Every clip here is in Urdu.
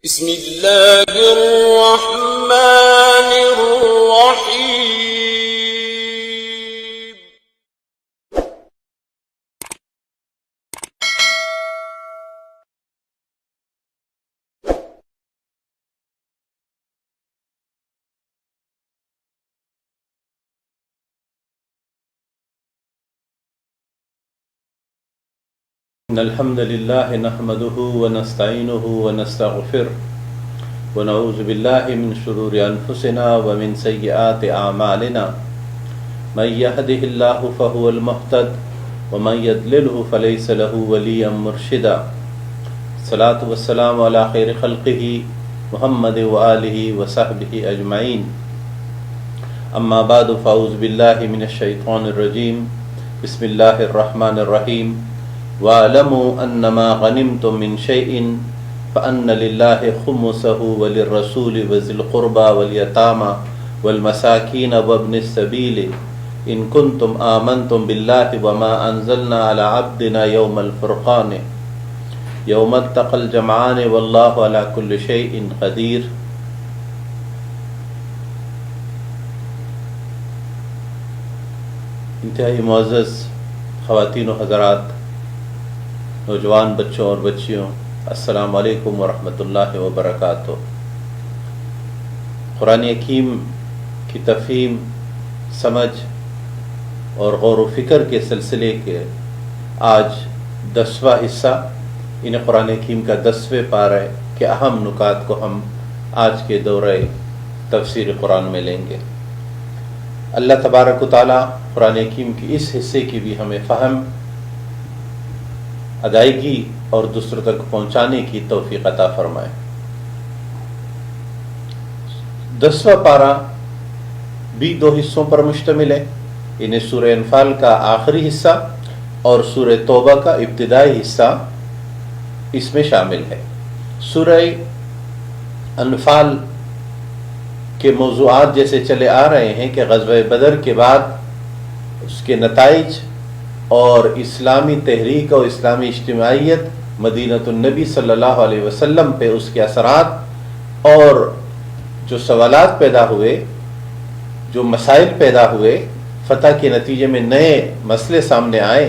بسم اللہ الرحمن الرحیم. إن الحمد لله نحمده ونستعينه ونستغفره ونعوذ بالله من شرور أنفسنا ومن سيئات أعمالنا من يهده الله فهو المهتد ومن يضلله فليس له وليا مرشدا. الصلاة والسلام على خير خلقه محمد وآله وصحبه أجمعين. أما بعد فأعوذ بالله من الشيطان الرجيم. بسم الله الرحمن الرحيم. وَاعْلَمُوا أَنَّمَا غَنِمْتُم مِّن شَيْءٍ فَأَنَّ لِلَّهِ خُمُسَهُ وَلِلرَّسُولِ وَذِي الْقُرْبَى وَالْيَتَامَى وَالْمَسَاكِينَ وَابْنِ السَّبِيلِ إِن كُنتُمْ آمَنتُم بِاللَّهِ وَمَا أَنزَلْنَا عَلَى عَبْدِنَا يَوْمَ الْفُرْقَانِ يَوْمَ التَّقَى الْجَمْعَانِ وَاللَّهُ عَلَى كُلِّ شَيْءٍ قَدِيرٌ. انتہائی معزز خواتین و حضرات، نوجوان بچوں اور بچیوں، السلام علیکم ورحمۃ اللہ وبرکاتہ. قرآن حکیم کی تفہیم، سمجھ اور غور و فکر کے سلسلے کے آج 10واں حصہ، انہیں قرآن حکیم کا 10ویں پارہ کے اہم نکات کو ہم آج کے دورہ تفسیر قرآن میں لیں گے. اللہ تبارک و تعالیٰ قرآن حکیم کی اس حصے کی بھی ہمیں فہم، ادائیگی اور دوسروں تک پہنچانے کی توفیق عطا فرمائے. 10واں پارہ بھی 2 حصوں پر مشتمل ہے. انہیں سورہ انفال کا آخری حصہ اور سورہ توبہ کا ابتدائی حصہ اس میں شامل ہے. سورہ انفال کے موضوعات جیسے چلے آ رہے ہیں کہ غزوہ بدر کے بعد اس کے نتائج اور اسلامی تحریک اور اسلامی اجتماعیت، مدینۃ النبی صلی اللہ علیہ وسلم پہ اس کے اثرات اور جو سوالات پیدا ہوئے، جو مسائل پیدا ہوئے، فتح کے نتیجے میں نئے مسئلے سامنے آئے،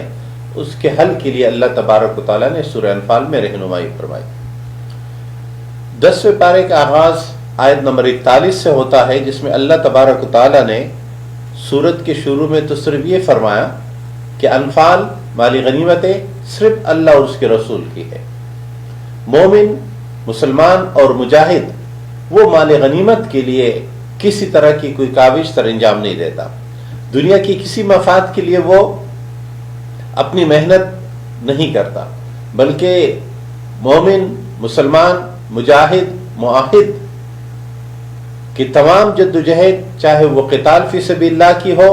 اس کے حل کے لیے اللہ تبارک و تعالیٰ نے سورہ انفال میں رہنمائی فرمائی. 10ویں پارے کا آغاز آیت نمبر 41 سے ہوتا ہے، جس میں اللہ تبارک و تعالیٰ نے سورت کے شروع میں تو صرف یہ فرمایا کہ انفال مال غنیمتیں صرف اللہ اور اس کے رسول کی ہے. مومن، مسلمان اور مجاہد وہ مال غنیمت کے لیے کسی طرح کی کوئی کاوش سر انجام نہیں دیتا. دنیا کی کسی مفاد کے لیے وہ اپنی محنت نہیں کرتا، بلکہ مومن، مسلمان، مجاہد، معاہد کہ تمام جد و جہد، چاہے وہ قتال فی سبیل اللہ کی ہو،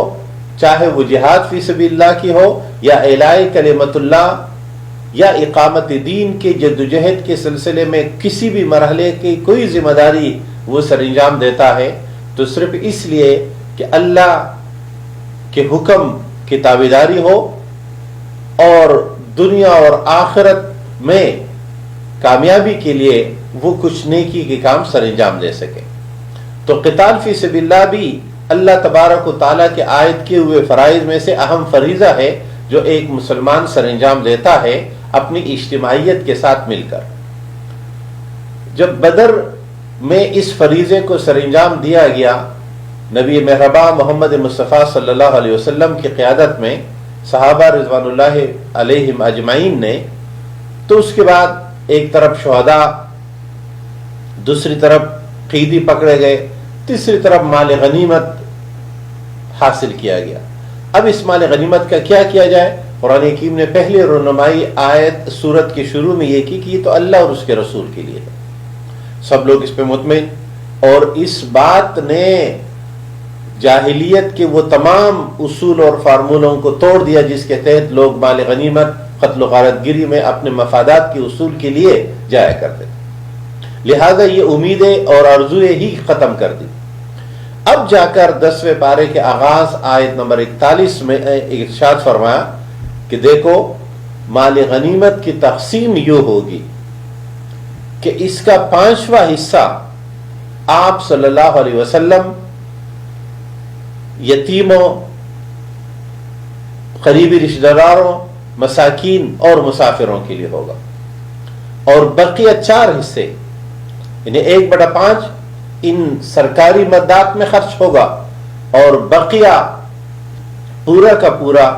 چاہے وہ جہاد فی سبیل اللہ کی ہو، یا اعلاء کلمت اللہ یا اقامت دین کے جد و جہد کے سلسلے میں کسی بھی مرحلے کی کوئی ذمہ داری وہ سر انجام دیتا ہے تو صرف اس لیے کہ اللہ کے حکم کی تابعداری ہو اور دنیا اور آخرت میں کامیابی کے لیے وہ کچھ نیکی کے کام سر انجام دے سکے. تو قتال فی سبیل اللہ بھی اللہ تبارک و تعالیٰ کے عائد کیے ہوئے فرائض میں سے اہم فریضہ ہے جو ایک مسلمان سر انجام دیتا ہے اپنی اجتماعیت کے ساتھ مل کر. جب بدر میں اس فریضے کو سر انجام دیا گیا نبی مہرباں محمد مصطفیٰ صلی اللہ علیہ وسلم کی قیادت میں صحابہ رضوان اللہ علیہم اجمعین نے، تو اس کے بعد ایک طرف شہداء، دوسری طرف قیدی پکڑے گئے، تیسری طرف مال غنیمت حاصل کیا گیا. اب اس مال غنیمت کا کیا کیا جائے؟ قرآن حکیم نے پہلی رہنمائی آیت سورت کے شروع میں یہ کی کہ یہ تو اللہ اور اس کے رسول کے لیے ہے. سب لوگ اس پہ مطمئن، اور اس بات نے جاہلیت کے وہ تمام اصول اور فارمولوں کو توڑ دیا جس کے تحت لوگ مال غنیمت، قتل و غارت گیری میں اپنے مفادات کے اصول کے لیے جایا کرتے تھے. لہذا یہ امیدیں اور آرزویں ہی ختم کر دی. اب جا کر 10ویں پارے کے آغاز آیت نمبر 41 میں ارشاد فرمایا کہ دیکھو مال غنیمت کی تقسیم یوں ہوگی کہ اس کا 5واں حصہ آپ صلی اللہ علیہ وسلم یتیموں، قریبی رشتہ داروں، مساکین اور مسافروں کے لیے ہوگا، اور بقیہ 4 حصے یعنی 1/5 ان سرکاری مدات میں خرچ ہوگا، اور بقیہ پورا کا پورا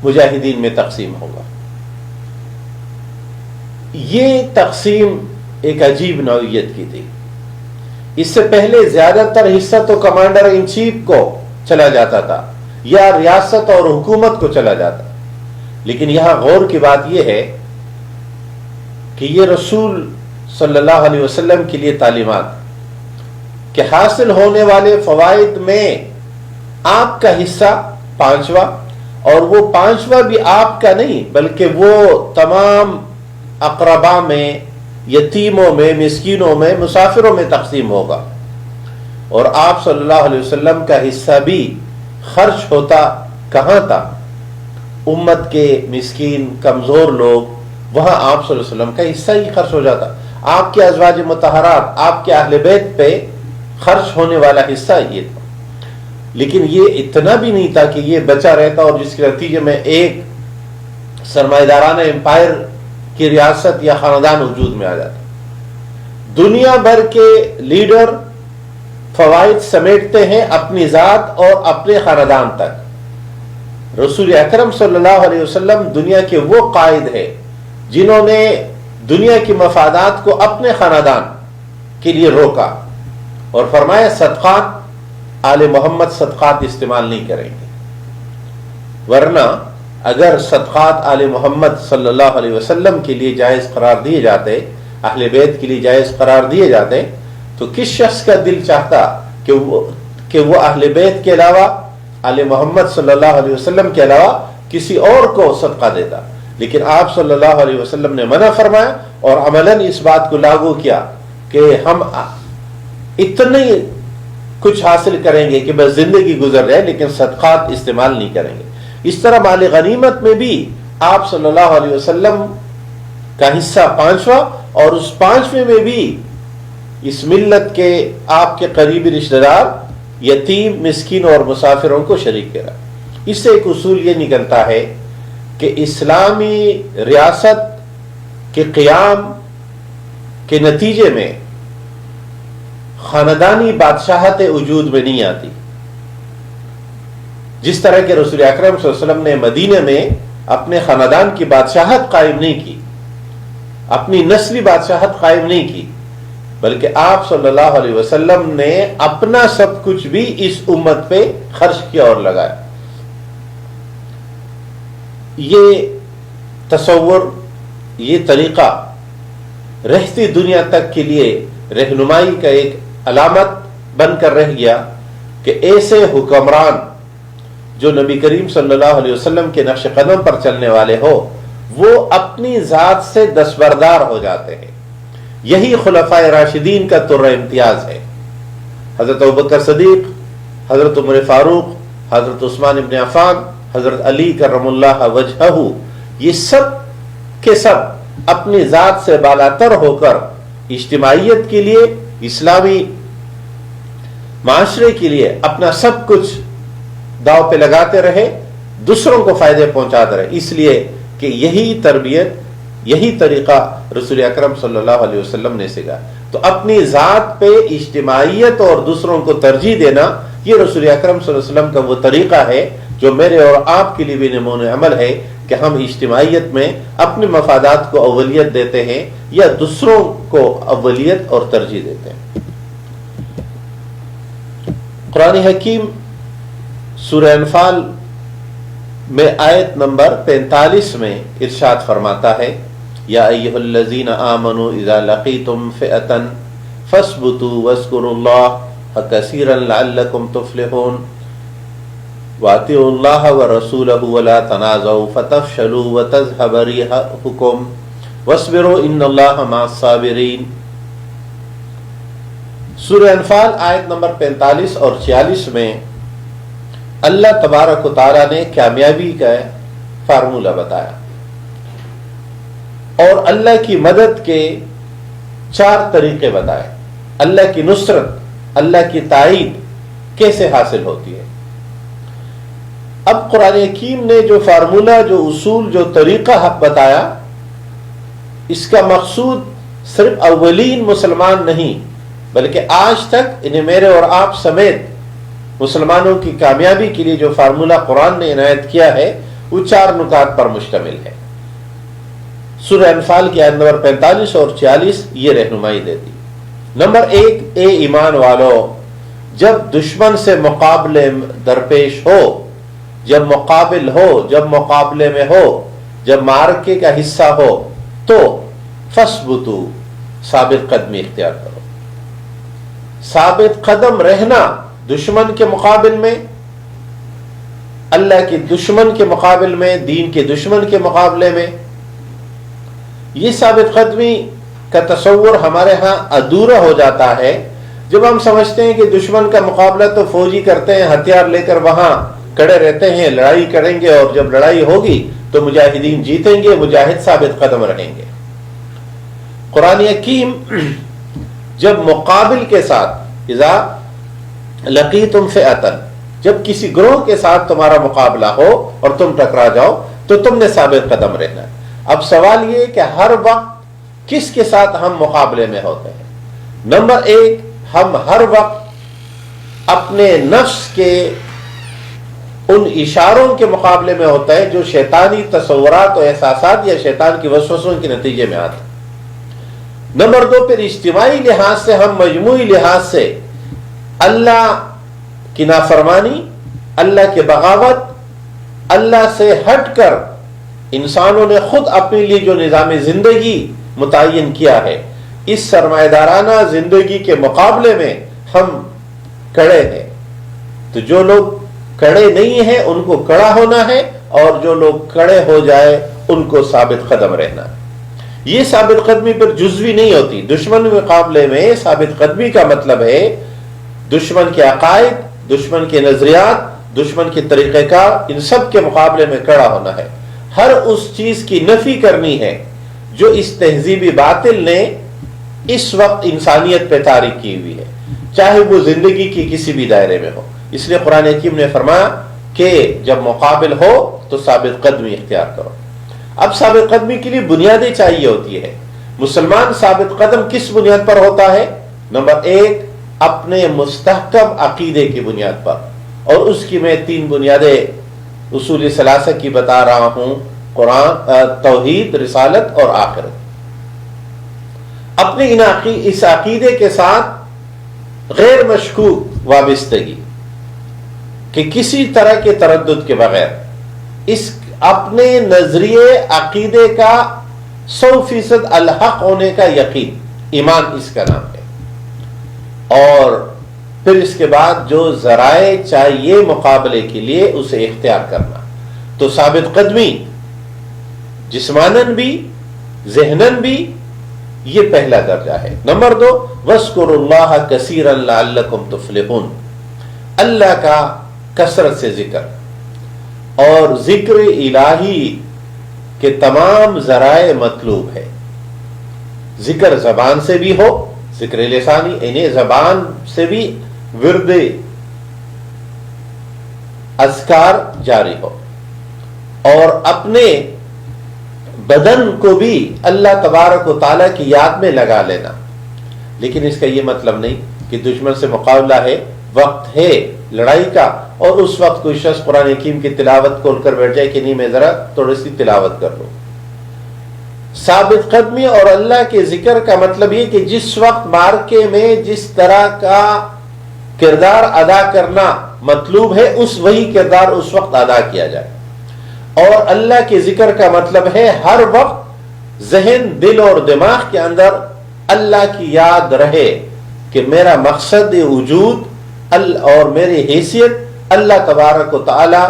مجاہدین میں تقسیم ہوگا۔ یہ تقسیم ایک عجیب نوعیت کی تھی۔ اس سے پہلے زیادہ تر حصہ تو کمانڈر ان چیف کو چلا جاتا تھا یا ریاست اور حکومت کو چلا جاتا، لیکن یہاں غور کی بات یہ ہے کہ یہ رسول صلی اللہ علیہ وسلم کے لیے تعلیمات کہ حاصل ہونے والے فوائد میں آپ کا حصہ 5واں، اور وہ 5واں بھی آپ کا نہیں بلکہ وہ تمام اقربا میں، یتیموں میں، مسکینوں میں، مسافروں میں تقسیم ہوگا، اور آپ صلی اللہ علیہ وسلم کا حصہ بھی خرچ ہوتا کہاں تھا؟ امت کے مسکین کمزور لوگ، وہاں آپ صلی اللہ علیہ وسلم کا حصہ ہی خرچ ہو جاتا۔ آپ کے ازواج مطہرات، آپ کے اہل بیت پہ خرچ ہونے والا حصہ یہ تھا، لیکن یہ اتنا بھی نہیں تھا کہ یہ بچا رہتا اور جس کے نتیجے میں ایک سرمایہ دارانہ امپائر کی ریاست یا خاندان وجود میں آ جاتا۔ دنیا بھر کے لیڈر فوائد سمیٹتے ہیں اپنی ذات اور اپنے خاندان تک۔ رسول اکرم صلی اللہ علیہ وسلم دنیا کے وہ قائد ہیں جنہوں نے دنیا کی مفادات کو اپنے خاندان کے لیے روکا اور فرمایا صدقات آل محمد صدقات استعمال نہیں کریں گے، ورنہ اگر صدقات آل محمد صلی اللہ علیہ وسلم کے لیے جائز قرار دیے جاتے، اہل بیت کے لیے جائز قرار دیے جاتے، تو کس شخص کا دل چاہتا کہ وہ اہل بیت کے علاوہ، آل محمد صلی اللہ علیہ وسلم کے علاوہ کسی اور کو صدقہ دیتا؟ لیکن آپ صلی اللہ علیہ وسلم نے منع فرمایا اور عملاً اس بات کو لاگو کیا کہ ہم اتنے کچھ حاصل کریں گے کہ بس زندگی گزر جائے، لیکن صدقات استعمال نہیں کریں گے۔ اس طرح مال غنیمت میں بھی آپ صلی اللہ علیہ وسلم کا حصہ 5واں، اور اس 5ویں میں بھی اس ملت کے آپ کے قریبی رشتہ دار، یتیم، مسکین اور مسافروں کو شریک کرا۔ اس سے ایک اصول یہ نکلتا ہے کہ اسلامی ریاست کے قیام کے نتیجے میں خاندانی بادشاہت وجود میں نہیں آتی۔ جس طرح کہ رسول اکرم صلی اللہ علیہ وسلم نے مدینہ میں اپنے خاندان کی بادشاہت قائم نہیں کی، اپنی نسلی بادشاہت قائم نہیں کی، بلکہ آپ صلی اللہ علیہ وسلم نے اپنا سب کچھ بھی اس امت پہ خرچ کیا اور لگایا۔ یہ تصور، یہ طریقہ رہتی دنیا تک کے لیے رہنمائی کا ایک علامت بن کر رہ گیا کہ ایسے حکمران جو نبی کریم صلی اللہ علیہ وسلم کے نقش قدم پر چلنے والے ہو، وہ اپنی ذات سے دستبردار ہو جاتے ہیں۔ یہی خلفائے راشدین کا طر امتیاز ہے۔ حضرت ابوبکر صدیق، حضرت عمر فاروق، حضرت عثمان ابن عفان، حضرت علی کرم اللہ وجہہ، یہ سب کے سب اپنی ذات سے بالاتر ہو کر اجتماعیت کے لیے، اسلامی معاشرے کے لیے اپنا سب کچھ داؤ پہ لگاتے رہے، دوسروں کو فائدے پہنچاتے رہے، اس لیے کہ یہی تربیت، یہی طریقہ رسول اکرم صلی اللہ علیہ وسلم نے سکھایا۔ تو اپنی ذات پہ اجتماعیت اور دوسروں کو ترجیح دینا، یہ رسول اکرم صلی اللہ علیہ وسلم کا وہ طریقہ ہے جو میرے اور آپ کے لیے بھی نمونہ عمل ہے کہ ہم اجتماعیت میں اپنے مفادات کو اولیت دیتے ہیں یا دوسروں کو اولیت اور ترجیح دیتے ہیں۔ قرآن حکیم سورہ انفال میں آیت نمبر 45 میں ارشاد فرماتا ہے، یا ایھا الذین آمنوا اذا لقیتم فئۃ فاثبتوا واذکروا اللہ کثیرا لعلکم تفلحون وَأَطِیعُوا اللَّهَ وَرَسُولَهُ وَلَا تَنَازَعُوا فَتَفْشَلُوا وَتَذْهَبَ رِیحُکُمْ وَاصْبِرُوا إِنَّ اللَّهَ مَعَ الصَّابِرِینَ۔ سورہ انفال آیت نمبر 45 اور 46 میں اللہ تبارک و تعالیٰ نے کامیابی کا فارمولہ بتایا اور اللہ کی مدد کے 4 طریقے بتائے اللہ کی نصرت، اللہ کی تائید کیسے حاصل ہوتی ہے۔ اب قرآن حکیم نے جو فارمولہ، جو اصول، جو طریقہ حق بتایا، اس کا مقصود صرف اولین مسلمان نہیں بلکہ آج تک انہیں میرے اور آپ سمیت مسلمانوں کی کامیابی کے لیے جو فارمولہ قرآن نے عنایت کیا ہے وہ 4 نکات پر مشتمل ہے۔ سورہ انفال کی آیت نمبر 45 اور 46 یہ رہنمائی دیتی۔ نمبر 1، اے ایمان والو، جب دشمن سے مقابلے درپیش ہو، جب مقابل ہو، جب مقابلے میں ہو، جب معرکے کا حصہ ہو تو فثبتوا، ثابت قدمی اختیار کرو۔ ثابت قدم رہنا دشمن کے مقابل میں، اللہ کے دشمن کے مقابل میں، دین کے دشمن کے مقابلے میں، یہ ثابت قدمی کا تصور ہمارے ہاں ادھورا ہو جاتا ہے جب ہم سمجھتے ہیں کہ دشمن کا مقابلہ تو فوجی کرتے ہیں، ہتھیار لے کر وہاں کھڑے رہتے ہیں، لڑائی کریں گے اور جب لڑائی ہوگی تو مجاہدین جیتیں گے، مجاہد ثابت قدم رہیں گے۔ قرآن حکیم جب مقابل کے ساتھ، اذا لقیتم فئۃ، جب کسی گروہ کے ساتھ تمہارا مقابلہ ہو اور تم ٹکرا جاؤ تو تم نے ثابت قدم رہنا ہے۔ اب سوال یہ کہ ہر وقت کس کے ساتھ ہم مقابلے میں ہوتے ہیں؟ نمبر 1، ہم ہر وقت اپنے نفس کے ان اشاروں کے مقابلے میں ہوتا ہے جو شیطانی تصورات و احساسات یا شیطان کی وسوسوں کے نتیجے میں آتے ہیں۔ نمبر 2، پھر اجتماعی لحاظ سے ہم مجموعی لحاظ سے اللہ کی نافرمانی، اللہ کے بغاوت، اللہ سے ہٹ کر انسانوں نے خود اپنے لیے جو نظام زندگی متعین کیا ہے، اس سرمایہ دارانہ زندگی کے مقابلے میں ہم کڑے ہیں۔ تو جو لوگ کڑے نہیں ہیں ان کو کڑا ہونا ہے، اور جو لوگ کڑے ہو جائے ان کو ثابت قدم رہنا ہے۔ یہ ثابت قدمی پر جزوی نہیں ہوتی۔ دشمن کے مقابلے میں ثابت قدمی کا مطلب ہے دشمن کے عقائد، دشمن کے نظریات، دشمن کے طریقہ کار، ان سب کے مقابلے میں کڑا ہونا ہے۔ ہر اس چیز کی نفی کرنی ہے جو اس تہذیبی باطل نے اس وقت انسانیت پہ طاری کی ہوئی ہے، چاہے وہ زندگی کی کسی بھی دائرے میں ہو۔ اس لیے قرآن حکیم نے فرمایا کہ جب مقابل ہو تو ثابت قدمی اختیار کرو۔ اب ثابت قدمی کے لیے بنیادیں چاہیے ہوتی ہے۔ مسلمان ثابت قدم کس بنیاد پر ہوتا ہے؟ نمبر 1، اپنے مستحکم عقیدے کی بنیاد پر، اور اس کی میں 3 بنیادیں اصول ثلاثہ کی بتا رہا ہوں، قرآن، توحید، رسالت اور آخرت۔ اپنے اس عقیدے کے ساتھ غیر مشکوک وابستگی کہ کسی طرح کے تردد کے بغیر اس اپنے نظریے عقیدے کا 100% الحق ہونے کا یقین، ایمان اس کا نام ہے۔ اور پھر اس کے بعد جو ذرائع چاہیے مقابلے کے لیے اسے اختیار کرنا۔ تو ثابت قدمی جسماناً بھی ذہناً بھی یہ پہلا درجہ ہے۔ نمبر 2، وَاذْكُرُوا اللَّهَ كَثِيرًا لَعَلَّكُمْ تُفْلِحُونَ، اللہ کا کثرت سے ذکر، اور ذکر الہی کے تمام ذرائع مطلوب ہے۔ ذکر زبان سے بھی ہو، ذکر لسانی، انہیں زبان سے بھی ورد اذکار جاری ہو، اور اپنے بدن کو بھی اللہ تبارک و تعالیٰ کی یاد میں لگا لینا۔ لیکن اس کا یہ مطلب نہیں کہ دشمن سے مقابلہ ہے، وقت ہے لڑائی کا، اور اس وقت کوئی شخص قرآن حکیم کی تلاوت کھول کر بیٹھ جائے کہ نہیں میں ذرا تھوڑی سی تلاوت کر لوں۔ ثابت قدمی اور اللہ کے ذکر کا مطلب یہ کہ جس وقت مارکے میں جس طرح کا کردار ادا کرنا مطلوب ہے، اس وہی کردار اس وقت ادا کیا جائے۔ اور اللہ کے ذکر کا مطلب ہے ہر وقت ذہن، دل اور دماغ کے اندر اللہ کی یاد رہے کہ میرا مقصد وجود اور میری حیثیت اللہ تبارک و تعالی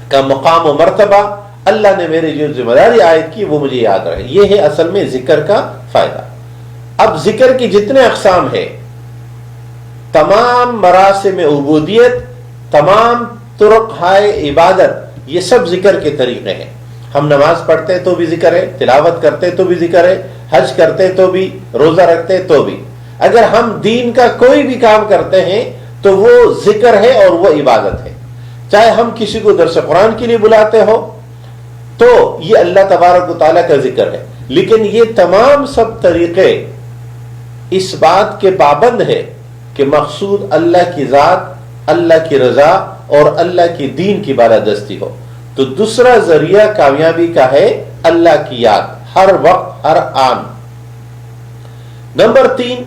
کا مقام و مرتبہ، اللہ نے میری جو ذمہ داری عائد کی وہ مجھے یاد رہے۔ یہ ہے اصل میں ذکر کا فائدہ۔ اب ذکر کی جتنے اقسام ہیں، تمام مراسم عبودیت، تمام طرق ہائے عبادت، یہ سب ذکر کے طریقے ہیں۔ ہم نماز پڑھتے ہیں تو بھی ذکر ہے، تلاوت کرتے تو بھی ذکر ہے، حج کرتے تو بھی، روزہ رکھتے تو بھی. اگر ہم دین کا کوئی بھی کام کرتے ہیں تو وہ ذکر ہے اور وہ عبادت ہے. چاہے ہم کسی کو درس قرآن کے لیے بلاتے ہو تو یہ اللہ تبارک و تعالیٰ کا ذکر ہے. لیکن یہ تمام سب طریقے اس بات کے پابند ہے کہ مقصود اللہ کی ذات، اللہ کی رضا اور اللہ کی دین کی بالادستی ہو. تو دوسرا ذریعہ کامیابی کا ہے اللہ کی یاد، ہر وقت ہر آن. نمبر 3،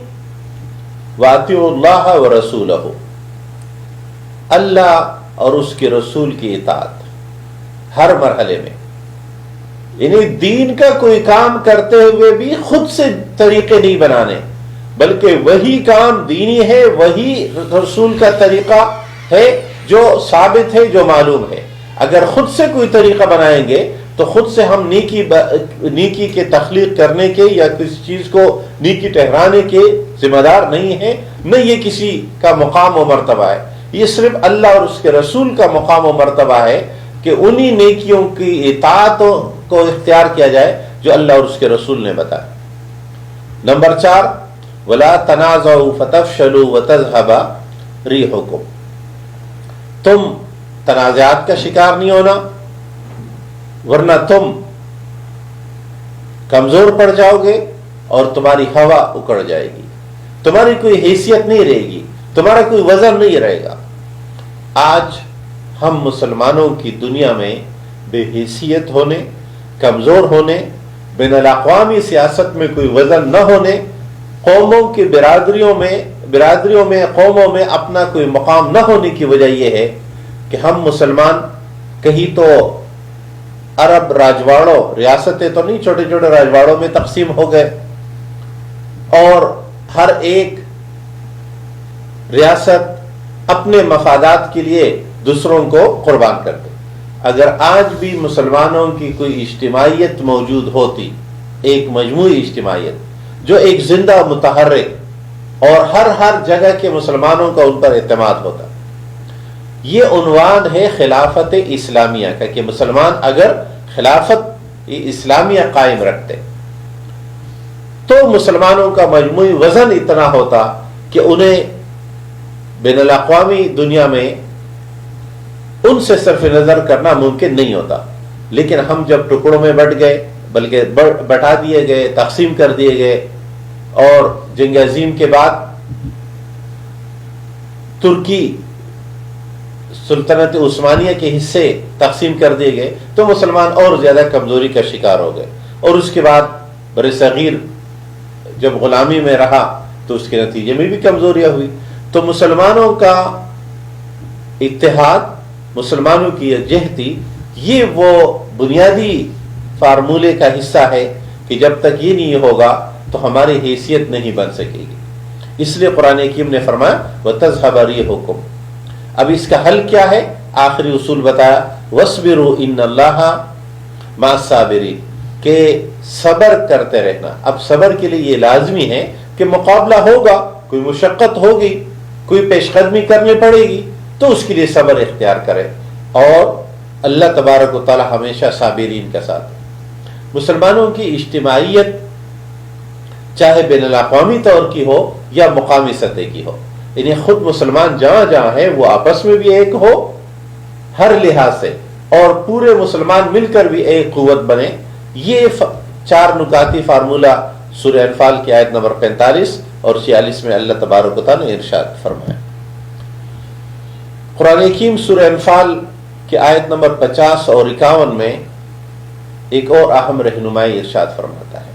وَأَطِيعُوا اللَّهَ وَرَسُولَهُ، اللہ اور اس کے رسول کی اطاعت ہر مرحلے میں. یعنی دین کا کوئی کام کرتے ہوئے بھی خود سے طریقے نہیں بنانے، بلکہ وہی کام دینی ہے، وہی رسول کا طریقہ ہے جو ثابت ہے، جو معلوم ہے. اگر خود سے کوئی طریقہ بنائیں گے تو خود سے ہم نیکی کے تخلیق کرنے کے یا کسی چیز کو نیکی ٹھہرانے کے ذمہ دار نہیں ہیں، نہ یہ کسی کا مقام و مرتبہ ہے. یہ صرف اللہ اور اس کے رسول کا مقام و مرتبہ ہے کہ انہی نیکیوں کی اطاعت کو اختیار کیا جائے جو اللہ اور اس کے رسول نے بتایا. نمبر 4، وَلَا تَنَازَعُوا فَتَفْشَلُوا وَتَذْهَبَ رِيحُكُمْ، تم تنازعات کا شکار نہیں ہونا ورنہ تم کمزور پڑ جاؤ گے اور تمہاری ہوا اکڑ جائے گی، تمہاری کوئی حیثیت نہیں رہے گی، تمہارا کوئی وزن نہیں رہے گا. آج ہم مسلمانوں کی دنیا میں بے حیثیت ہونے، کمزور ہونے، بین الاقوامی سیاست میں کوئی وزن نہ ہونے، قوموں کی برادریوں میں قوموں میں اپنا کوئی مقام نہ ہونے کی وجہ یہ ہے کہ ہم مسلمان کہیں تو عرب راجواڑوں، ریاستیں تو نہیں، چھوٹے چھوٹے راجواڑوں میں تقسیم ہو گئے اور ہر ایک ریاست اپنے مفادات کے لیے دوسروں کو قربان کر دے. اگر آج بھی مسلمانوں کی کوئی اجتماعیت موجود ہوتی، ایک مجموعی اجتماعیت جو ایک زندہ متحرک اور ہر جگہ کے مسلمانوں کا ان پر اعتماد ہوتا، یہ عنوان ہے خلافت اسلامیہ کا کہ مسلمان اگر خلافت اسلامیہ قائم رکھتے تو مسلمانوں کا مجموعی وزن اتنا ہوتا کہ انہیں بین الاقوامی دنیا میں ان سے صرف نظر کرنا ممکن نہیں ہوتا. لیکن ہم جب ٹکڑوں میں بٹ گئے، بلکہ بٹا دیے گئے، تقسیم کر دیے گئے، اور جنگ عظیم کے بعد ترکی سلطنت عثمانیہ کے حصے تقسیم کر دیے گئے تو مسلمان اور زیادہ کمزوری کا شکار ہو گئے. اور اس کے بعد بر صغیر جب غلامی میں رہا تو اس کے نتیجے میں بھی کمزوریاں ہوئی. تو مسلمانوں کا اتحاد، مسلمانوں کی یکجہتی، یہ وہ بنیادی فارمولے کا حصہ ہے کہ جب تک یہ نہیں ہوگا تو ہماری حیثیت نہیں بن سکے گی. اس لیے قرآن حکیم نے فرمایا وَتَذْهَبَ رِيحُكُمْ. اب اس کا حل کیا ہے؟ آخری اصول بتایا، وَاصْبِرُوا إِنَّ اللَّهَ مَعَ الصَّابِرِينَ، کہ صبر کرتے رہنا. اب صبر کے لیے یہ لازمی ہے کہ مقابلہ ہوگا، کوئی مشقت ہوگی، کوئی پیش قدمی کرنی پڑے گی، تو اس کے لیے صبر اختیار کرے. اور اللہ تبارک و تعالی ہمیشہ صابرین کا ساتھ. مسلمانوں کی اجتماعیت چاہے بین الاقوامی طور کی ہو یا مقامی سطح کی ہو، یعنی خود مسلمان جہاں جہاں ہیں وہ آپس میں بھی ایک ہو ہر لحاظ سے، اور پورے مسلمان مل کر بھی ایک قوت بنے. یہ 4 نکاتی فارمولہ سورہ انفال کی آیت نمبر 45 اور 46 میں اللہ تبارک و تعالی نے ارشاد فرمایا. قرآن حکیم سورہ انفال کی آیت نمبر 50 اور 51 میں ایک اور اہم رہنمائی ارشاد فرماتا ہے.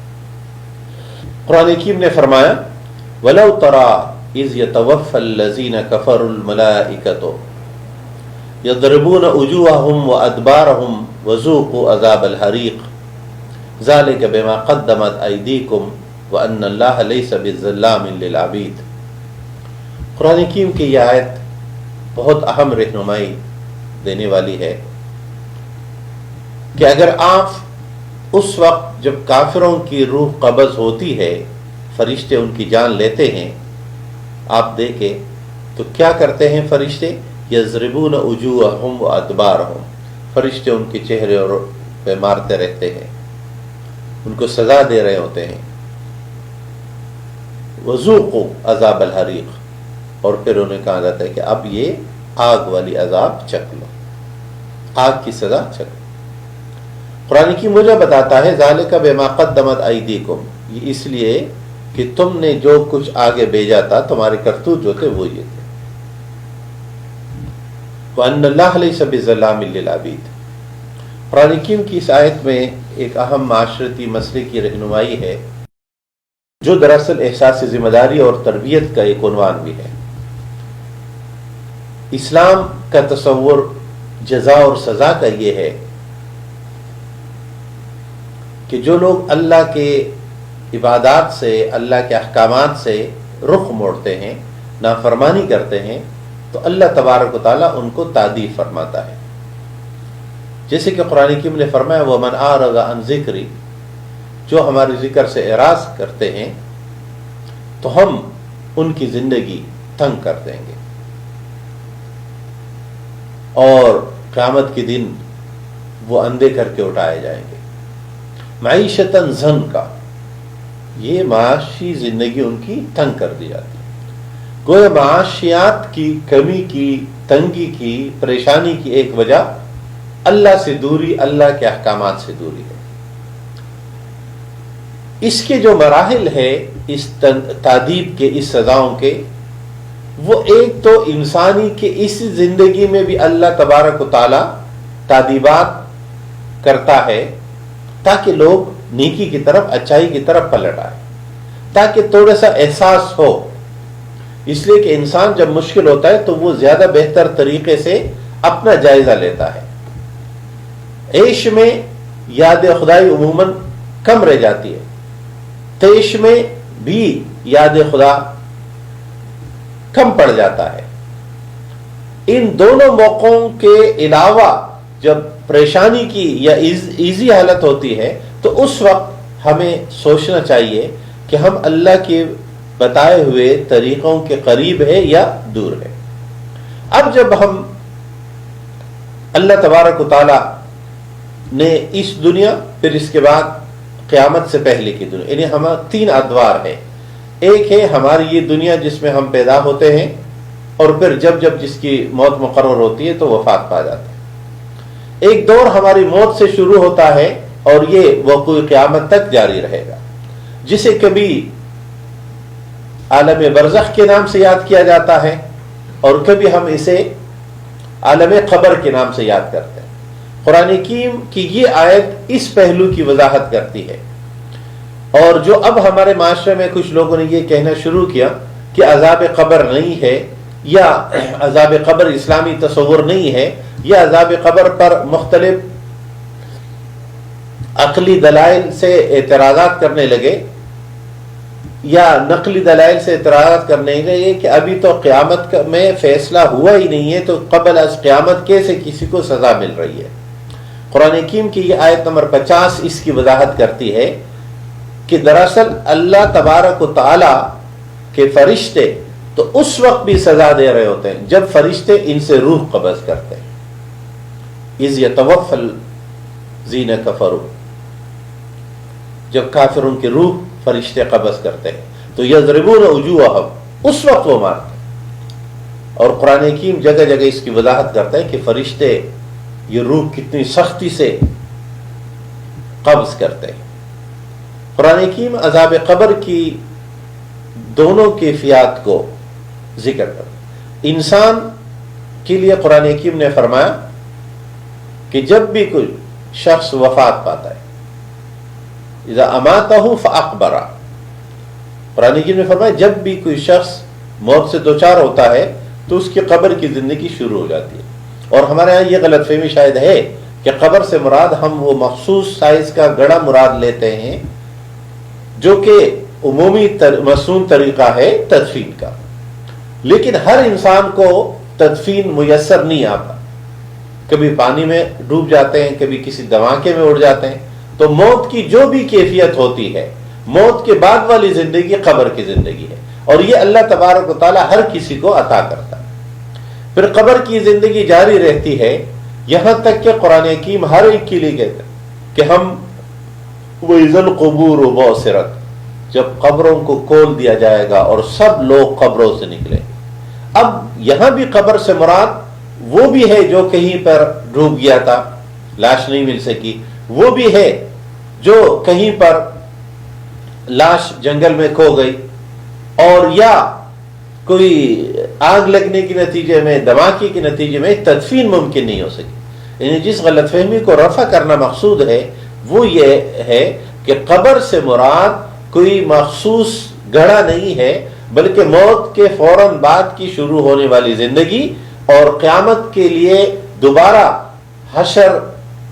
قرآن حکیم نے فرمایا وَلَوْ تَرَى إِذْ يَتَوَفَّى الَّذِينَ كَفَرُوا الْمَلَائِكَةُ يَضْرِبُونَ وُجُوهَهُمْ وَأَدْبَارَهُمْ وَذُوقُوا عَذَابَ الْحَرِيقِ ذَلِكَ بِمَا قَدَّمَتْ أَيْدِيكُمْ وَأَنَّ اللَّهَ لَيْسَ بِالظَّلَّامٍ لِّلْعَبِيدِ. قرآن حکیم کی یہ آیت بہت اہم رہنمائی دینے والی ہے کہ اگر آپ اس وقت جب کافروں کی روح قبض ہوتی ہے، فرشتے ان کی جان لیتے ہیں، آپ دیکھیں تو کیا کرتے ہیں فرشتے؟ یضربون وجوہہم وادبارہم، فرشتے ان کے چہرے اور پہ مارتے رہتے ہیں، ان کو سزا دے رہے ہوتے ہیں. وذوقوا عذاب الحریق، اور پھر انہیں کہا جاتا ہے کہ اب یہ آگ والی عذاب چکھ لو، آگ کی سزا چکھ لو۔ قرآن کی مجھے بتاتا ہے ذالک بما قدمت ایدیکم، یہ اس لیے کہ تم نے جو کچھ آگے بھیجا تھا، تمہارے کرتوت جو تھے وہ یہ تھے۔ وَأَنَّ اللَّهَ لَيْسَ بِظَلَّامٍ لِّلْعَبِيدِ۔ قرآن حکیم کی اس آیت میں ایک اہم معاشرتی مسئلے کی رہنمائی ہے، جو دراصل احساس ذمہ داری اور تربیت کا ایک عنوان بھی ہے۔ اسلام کا تصور جزا اور سزا کا یہ ہے کہ جو لوگ اللہ کے عبادات سے، اللہ کے احکامات سے رخ موڑتے ہیں، نافرمانی کرتے ہیں، تو اللہ تبارک و تعالیٰ ان کو تادیب فرماتا ہے۔ جیسے کہ قرآن حکیم نے فرمایا وَمَنْ أَعْرَضَ عَنْ ذِكْرِي، جو ہمارے ذکر سے اعراض کرتے ہیں تو ہم ان کی زندگی تنگ کر دیں گے، اور قیامت کے دن وہ اندھے کر کے اٹھائے جائیں گے۔ معیشتاً ضنکا، یہ معاشی زندگی ان کی تنگ کر دی جاتی ہے۔ گویا معاشیات کی کمی کی، تنگی کی، پریشانی کی ایک وجہ اللہ سے دوری، اللہ کے احکامات سے دوری ہے۔ اس کے جو مراحل ہے اس تعذیب کے، اس سزاؤں کے، وہ ایک تو انسانی کے اس زندگی میں بھی اللہ تبارک و تعالی تعذیبات کرتا ہے تاکہ لوگ نیکی کی طرف، اچائی کی طرف پلٹ آئے، تاکہ تھوڑا سا احساس ہو۔ اس لیے کہ انسان جب مشکل ہوتا ہے تو وہ زیادہ بہتر طریقے سے اپنا جائزہ لیتا ہے۔ عیش میں یاد خدائی عموماً کم رہ جاتی ہے، طیش میں بھی یاد خدا کم پڑ جاتا ہے۔ ان دونوں موقعوں کے علاوہ جب پریشانی کی یا ایزی حالت ہوتی ہے تو اس وقت ہمیں سوچنا چاہیے کہ ہم اللہ کے بتائے ہوئے طریقوں کے قریب ہے یا دور ہے۔ اب جب ہم اللہ تبارک و تعالی نے اس دنیا، پھر اس کے بعد قیامت سے پہلے کی دنیا، یعنی ہمارا 3 ادوار ہے۔ ایک ہے ہماری یہ دنیا جس میں ہم پیدا ہوتے ہیں، اور پھر جب جب جس کی موت مقرر ہوتی ہے تو وفات پا جاتا ہے۔ ایک دور ہماری موت سے شروع ہوتا ہے اور یہ وقوع قیامت تک جاری رہے گا، جسے کبھی عالم برزخ کے نام سے یاد کیا جاتا ہے، اور کبھی ہم اسے عالم قبر کے نام سے یاد کرتے ہیں۔ قرآن حکیم کی یہ آیت اس پہلو کی وضاحت کرتی ہے، اور جو اب ہمارے معاشرے میں کچھ لوگوں نے یہ کہنا شروع کیا کہ عذاب قبر نہیں ہے، یا عذاب قبر اسلامی تصور نہیں ہے، یا عذاب قبر پر مختلف عقلی دلائل سے اعتراضات کرنے لگے، یا نقلی دلائل سے اعتراضات کرنے لگے کہ ابھی تو قیامت میں فیصلہ ہوا ہی نہیں ہے، تو قبل از قیامت کیسے کسی کو سزا مل رہی ہے۔ قرآن حکیم کی یہ آیت نمبر 50 اس کی وضاحت کرتی ہے کہ دراصل اللہ تبارک و تعالی کے فرشتے تو اس وقت بھی سزا دے رہے ہوتے ہیں جب فرشتے ان سے روح قبض کرتے ہیں۔ اذ یتوفی الذین کفروا، جب کافروں کی روح فرشتے قبض کرتے ہیں تو یضربون وجوہہم، اس وقت وہ مارتے ہیں۔ اور قرآن حکیم جگہ جگہ اس کی وضاحت کرتا ہے کہ فرشتے یہ روح کتنی سختی سے قبض کرتے ہیں۔ قرآن حکیم عذاب قبر کی دونوں کیفیات کو ذکر کرتا ہے۔ انسان کے لیے قرآن حکیم نے فرمایا کہ جب بھی کوئی شخص وفات پاتا ہے، اذا اماتہ فاقبرہ، قرآن حکیم نے فرمایا جب بھی کوئی شخص موت سے دوچار ہوتا ہے تو اس کی قبر کی زندگی شروع ہو جاتی ہے۔ اور ہمارے یہاں یہ غلط فہمی شاید ہے کہ قبر سے مراد ہم وہ مخصوص سائز کا گڑھا مراد لیتے ہیں، جو کہ عمومی مسنون طریقہ ہے تدفین کا، لیکن ہر انسان کو تدفین میسر نہیں آتا، کبھی پانی میں ڈوب جاتے ہیں، کبھی کسی دھماکے میں اڑ جاتے ہیں۔ تو موت کی جو بھی کیفیت ہوتی ہے، موت کے بعد والی زندگی قبر کی زندگی ہے، اور یہ اللہ تبارک و تعالی ہر کسی کو عطا کرتا ہے۔ پھر قبر کی زندگی جاری رہتی ہے، یہاں تک کہ قرآن حکیم ہر ایک کے لیے کہتا ہے کہ ہم وَإِذَا الْقُبُورُ بُعْثِرَتْ، جب قبروں کو کھول دیا جائے گا اور سب لوگ قبروں سے نکلے. اب یہاں بھی قبر سے مراد وہ بھی ہے جو کہیں پر ڈوب گیا تھا، لاش نہیں مل سکی، وہ بھی ہے جو کہیں پر لاش جنگل میں کھو گئی، اور یا کوئی آگ لگنے کے نتیجے میں، دھماکے کے نتیجے میں تدفین ممکن نہیں ہو سکی. یعنی جس غلط فہمی کو رفع کرنا مقصود ہے وہ یہ ہے کہ قبر سے مراد کوئی مخصوص گڑھا نہیں ہے، بلکہ موت کے فوراً بعد کی شروع ہونے والی زندگی اور قیامت کے لیے دوبارہ حشر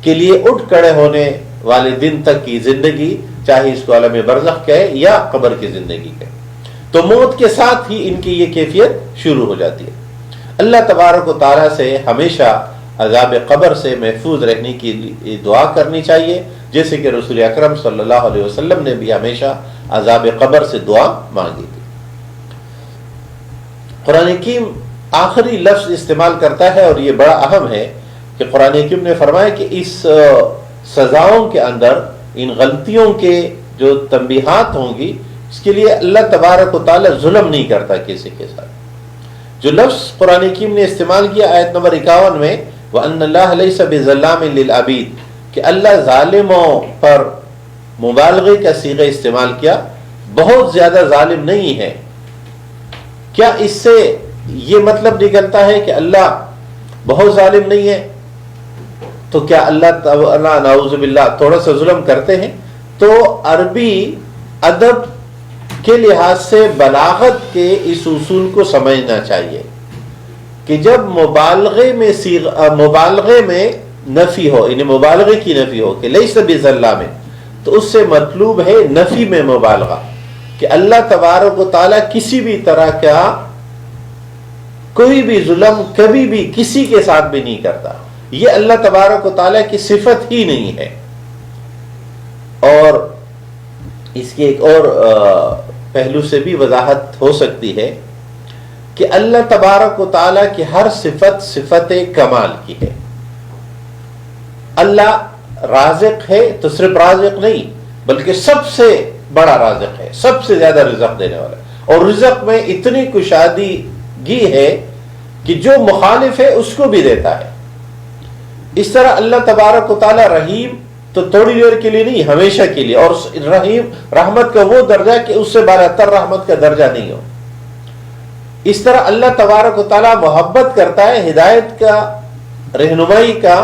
کے لیے اٹھ کھڑے ہونے والے دن تک کی زندگی، چاہے اس کو عالم برزخ کہے یا قبر کی زندگی کہے. تو موت کے ساتھ ہی ان کی یہ کیفیت شروع ہو جاتی ہے. اللہ تبارک و تعالیٰ سے ہمیشہ عذاب قبر سے محفوظ رہنے کی دعا کرنی چاہیے، جیسے کہ رسول اکرم صلی اللہ علیہ وسلم نے بھی ہمیشہ عذاب قبر سے دعا مانگی تھی. قرآن حکیم آخری لفظ استعمال کرتا ہے، اور یہ بڑا اہم ہے کہ قرآن حکیم نے فرمایا کہ اس سزاؤں کے اندر، ان غلطیوں کے جو تنبیہات ہوں گی، اس کے لیے اللہ تبارک و تعالی ظلم نہیں کرتا کسی کے ساتھ. جو لفظ قرآن حکیم نے استعمال کیا آیت نمبر 51 میں، وَأَنَّ اللَّهَ لَيْسَ بِظَلَّامٍ لِلْعَبِيدِ، کہ اللہ ظالموں پر مبالغے کا صیغہ استعمال کیا، بہت زیادہ ظالم نہیں ہے. کیا اس سے یہ مطلب نکلتا ہے کہ اللہ بہت ظالم نہیں ہے؟ تو کیا اللہ تعالیٰ نعوذ باللہ تھوڑا سا ظلم کرتے ہیں؟ تو عربی ادب کے لحاظ سے بلاغت کے اس اصول کو سمجھنا چاہیے کہ جب مبالغے میں نفی ہو، یعنی مبالغے کی نفی ہو کہ لیس بظلام، تو اس سے مطلوب ہے نفی میں مبالغہ، کہ اللہ تبارک و تعالیٰ کسی بھی طرح کا کوئی بھی ظلم کبھی بھی کسی کے ساتھ بھی نہیں کرتا. یہ اللہ تبارک و تعالیٰ کی صفت ہی نہیں ہے. اور اس کی ایک اور پہلو سے بھی وضاحت ہو سکتی ہے کہ اللہ تبارک و تعالیٰ کی ہر صفت صفت کمال کی ہے. اللہ رازق ہے تو صرف رازق نہیں، بلکہ سب سے بڑا رازق ہے، سب سے زیادہ رزق دینے والا ہے. اور رزق میں اتنی کشادگی ہے کہ جو مخالف ہے اس کو بھی دیتا ہے. اس طرح اللہ تبارک و تعالیٰ رحیم تو تھوڑی دیر کے لیے نہیں، ہمیشہ کے لیے. اور رحیم رحمت کا وہ درجہ کہ اس سے بالاتر رحمت کا درجہ نہیں ہو. اس طرح اللہ تبارک و تعالیٰ محبت کرتا ہے، ہدایت کا، رہنمائی کا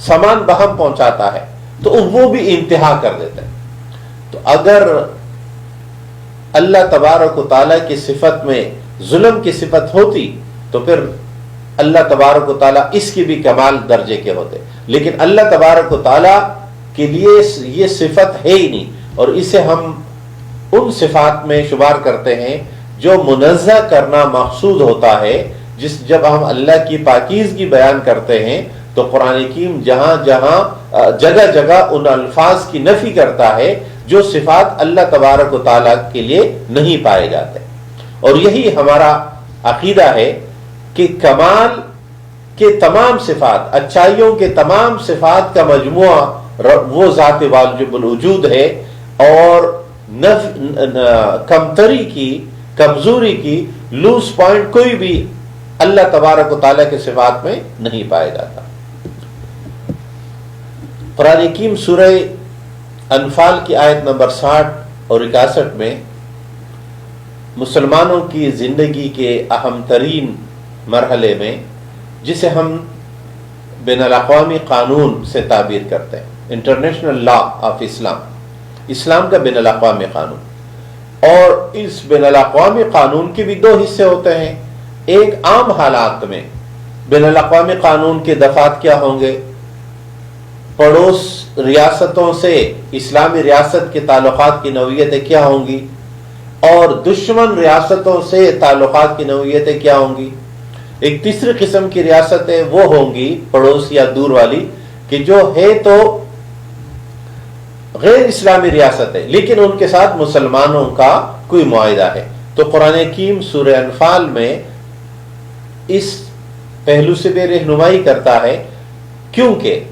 سامان بہم پہنچاتا ہے، تو وہ بھی انتہا کر دیتا ہے. تو اگر اللہ تبارک و تعالیٰ کی صفت میں ظلم کی صفت ہوتی تو پھر اللہ تبارک و تعالیٰ اس کی بھی کمال درجے کے ہوتے. لیکن اللہ تبارک و تعالیٰ کے لیے یہ صفت ہے ہی نہیں، اور اسے ہم ان صفات میں شمار کرتے ہیں جو منزہ کرنا مقصود ہوتا ہے. جب ہم اللہ کی پاکیزگی بیان کرتے ہیں تو قرآن حکیم جگہ جگہ ان الفاظ کی نفی کرتا ہے جو صفات اللہ تبارک و تعالیٰ کے لیے نہیں پائے جاتے. اور یہی ہمارا عقیدہ ہے کہ کمال کے تمام صفات، اچھائیوں کے تمام صفات کا مجموعہ وہ ذات واجب الوجود ہے، اور کمتری کی، کمزوری کی، لوز پوائنٹ کوئی بھی اللہ تبارک و تعالیٰ کے صفات میں نہیں پایا جاتا. قرآن حکیم سورہ انفال کی آیت نمبر 60 اور 61 میں مسلمانوں کی زندگی کے اہم ترین مرحلے میں، جسے ہم بین الاقوامی قانون سے تعبیر کرتے ہیں، انٹرنیشنل لا آف اسلام، اسلام کا بین الاقوامی قانون. اور اس بین الاقوامی قانون کے بھی دو حصے ہوتے ہیں. ایک عام حالات میں بین الاقوامی قانون کے دفعات کیا ہوں گے، پڑوس ریاستوں سے اسلامی ریاست کے تعلقات کی نوعیتیں کیا ہوں گی، اور دشمن ریاستوں سے تعلقات کی نوعیتیں کیا ہوں گی. ایک تیسری قسم کی ریاستیں وہ ہوں گی پڑوس یا دور والی کہ جو ہے تو غیر اسلامی ریاستیں لیکن ان کے ساتھ مسلمانوں کا کوئی معاہدہ ہے. تو قرآن حکیم سورہ انفال میں اس پہلو سے بھی رہنمائی کرتا ہے، کیونکہ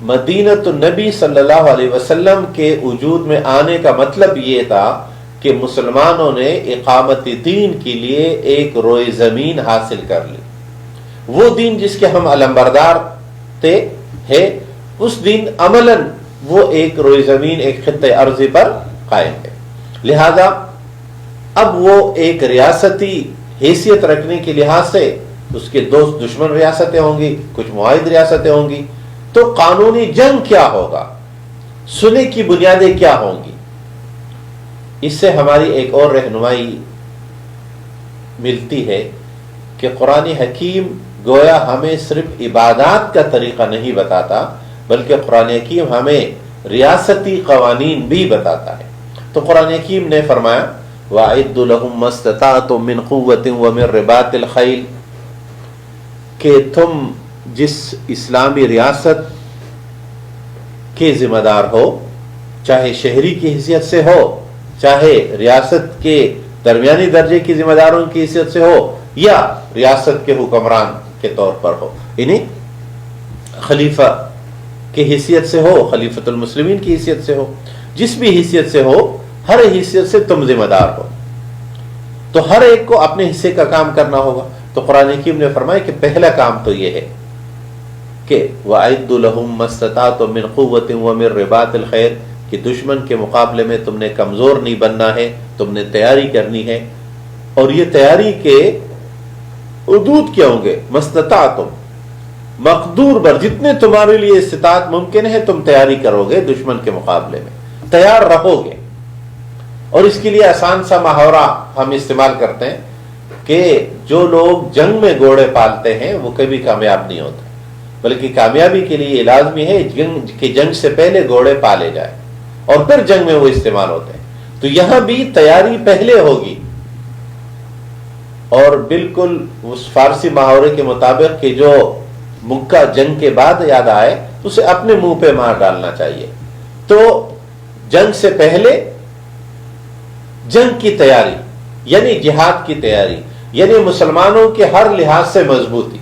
مدینۃ النبی صلی اللہ علیہ وسلم کے وجود میں آنے کا مطلب یہ تھا کہ مسلمانوں نے اقامت دین کے لیے ایک روئے زمین حاصل کر لی. وہ دین جس کے ہم علمبردار تھے ہے، اس دین عملاً وہ ایک روئے زمین، ایک خطہ ارضی پر قائم ہے. لہذا اب وہ ایک ریاستی حیثیت رکھنے کے لحاظ سے اس کے دو دشمن ریاستیں ہوں گی، کچھ معاہد ریاستیں ہوں گی، تو قانونی جنگ کیا ہوگا، صلح کی بنیادیں کیا ہوں گی. اس سے ہماری ایک اور رہنمائی ملتی ہے کہ قرآن حکیم گویا ہمیں صرف عبادات کا طریقہ نہیں بتاتا، بلکہ قرآن حکیم ہمیں ریاستی قوانین بھی بتاتا ہے. تو قرآن حکیم نے فرمایا وَأَعِدُّوا لَهُم مَّا اسْتَطَعْتُم مِّن قُوَّةٍ وَمِن رِّبَاطِ الْخَيْلِ، کہ تم جس اسلامی ریاست کے ذمہ دار ہو، چاہے شہری کی حیثیت سے ہو، چاہے ریاست کے درمیانی درجے کی ذمہ داروں کی حیثیت سے ہو، یا ریاست کے حکمران کے طور پر ہو، یعنی خلیفہ کی حیثیت سے ہو، خلیفۃ المسلمین کی حیثیت سے ہو، جس بھی حیثیت سے ہو، ہر حیثیت سے تم ذمہ دار ہو، تو ہر ایک کو اپنے حصے کا کام کرنا ہوگا. تو قرآن حکیم نے فرمایا کہ پہلا کام تو یہ ہے کہ وَأَعِدُّوا لَهُم مَّا اسْتَطَعْتُم مِّن قُوَّةٍ وَمِن رِّبَاطِ الْخَيْلِ، کہ دشمن کے مقابلے میں تم نے کمزور نہیں بننا ہے، تم نے تیاری کرنی ہے. اور یہ تیاری کے حدود کیا ہوں گے؟ مستطاعتم، مقدور بر، جتنے تمہارے لیے استطاعت ممکن ہے تم تیاری کرو گے، دشمن کے مقابلے میں تیار رہو گے. اور اس کے لیے آسان سا محاورہ ہم استعمال کرتے ہیں کہ جو لوگ جنگ میں گھوڑے پالتے ہیں وہ کبھی کامیاب نہیں ہوتے، بلکہ کامیابی کے لیے یہ لازمی ہے کہ جنگ سے پہلے گھوڑے پالے جائیں اور پھر جنگ میں وہ استعمال ہوتے ہیں. تو یہاں بھی تیاری پہلے ہوگی، اور بالکل اس فارسی محاورے کے مطابق کہ جو مکہ جنگ کے بعد یاد آئے اسے اپنے منہ پہ مار ڈالنا چاہیے. تو جنگ سے پہلے جنگ کی تیاری، یعنی جہاد کی تیاری، یعنی مسلمانوں کے ہر لحاظ سے مضبوطی.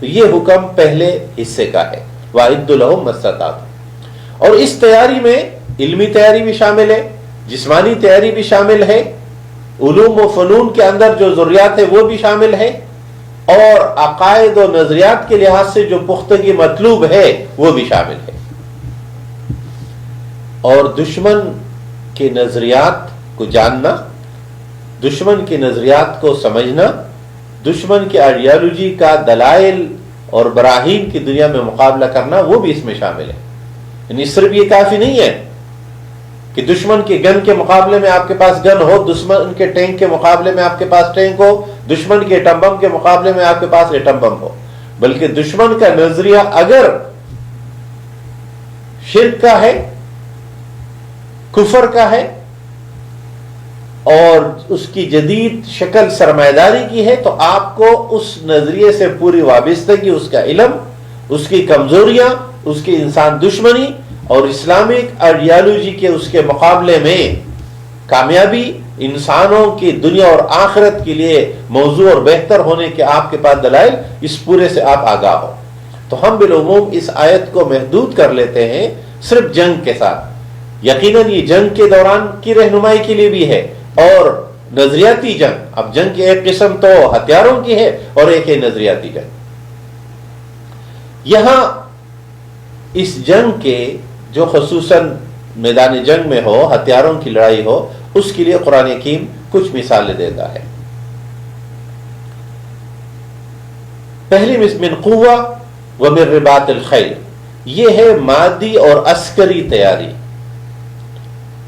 تو یہ حکم پہلے حصے کا ہے، وَأَعِدُّوا لَهُم مَّا اسْتَطَعْتُم. اور اس تیاری میں علمی تیاری بھی شامل ہے، جسمانی تیاری بھی شامل ہے، علوم و فنون کے اندر جو ضروریات ہے وہ بھی شامل ہے، اور عقائد و نظریات کے لحاظ سے جو پختگی مطلوب ہے وہ بھی شامل ہے. اور دشمن کے نظریات کو جاننا، دشمن کے نظریات کو سمجھنا، دشمن کی آئیڈیالوجی کا دلائل اور براہین کی دنیا میں مقابلہ کرنا، وہ بھی اس میں شامل ہے. یعنی صرف یہ کافی نہیں ہے کہ دشمن کے گن کے مقابلے میں آپ کے پاس گن ہو، دشمن کے ٹینک کے مقابلے میں آپ کے پاس ٹینک ہو، دشمن کے ایٹم بم کے مقابلے میں آپ کے پاس ایٹم بم ہو، بلکہ دشمن کا نظریہ اگر شرک کا ہے، کفر کا ہے، اور اس کی جدید شکل سرمایہ داری کی ہے، تو آپ کو اس نظریے سے پوری وابستگی، اس کا علم، اس کی کمزوریاں، اس کی انسان دشمنی اور اسلامک آئیڈیالوجی کے اس کے مقابلے میں کامیابی، انسانوں کی دنیا اور آخرت کے لیے موضوع اور بہتر ہونے کے آپ کے پاس دلائل، اس پورے سے آپ آگاہ ہو. تو ہم بالعموم اس آیت کو محدود کر لیتے ہیں صرف جنگ کے ساتھ. یقیناً یہ جنگ کے دوران کی رہنمائی کے لیے بھی ہے، اور نظریاتی جنگ، اب جنگ کی ایک قسم تو ہتھیاروں کی ہے اور ایک ہے نظریاتی جنگ. یہاں اس جنگ کے جو خصوصاً میدان جنگ میں ہو، ہتھیاروں کی لڑائی ہو، اس کے لیے قرآن حکیم کچھ مثالیں دیتا ہے. پہلی من قوہ ومن رباط الخیل، یہ ہے مادی اور عسکری تیاری.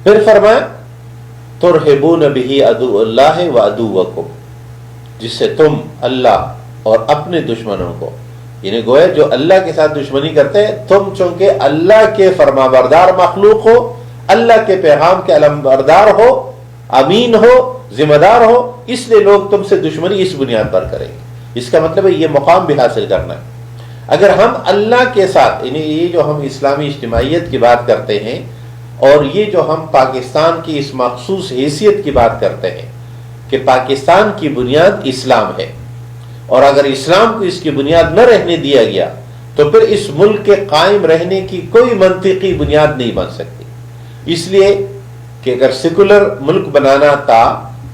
پھر فرمایا ترہبون بہ عدو اللہ وعدوکم، جس سے تم اللہ اور اپنے دشمنوں کو، یعنی گویا جو اللہ کے ساتھ دشمنی کرتے ہیں، تم چونکہ اللہ کے فرما بردار مخلوق ہو، اللہ کے پیغام کے علم بردار ہو، امین ہو، ذمہ دار ہو، اس لیے لوگ تم سے دشمنی اس بنیاد پر کریں گے. اس کا مطلب ہے یہ مقام بھی حاصل کرنا ہے. اگر ہم اللہ کے ساتھ، یعنی یہ جو ہم اسلامی اجتماعیت کی بات کرتے ہیں، اور یہ جو ہم پاکستان کی اس مخصوص حیثیت کی بات کرتے ہیں کہ پاکستان کی بنیاد اسلام ہے، اور اگر اسلام کو اس کی بنیاد نہ رہنے دیا گیا تو پھر اس ملک کے قائم رہنے کی کوئی منطقی بنیاد نہیں بن سکتی. اس لیے کہ اگر سیکولر ملک بنانا تھا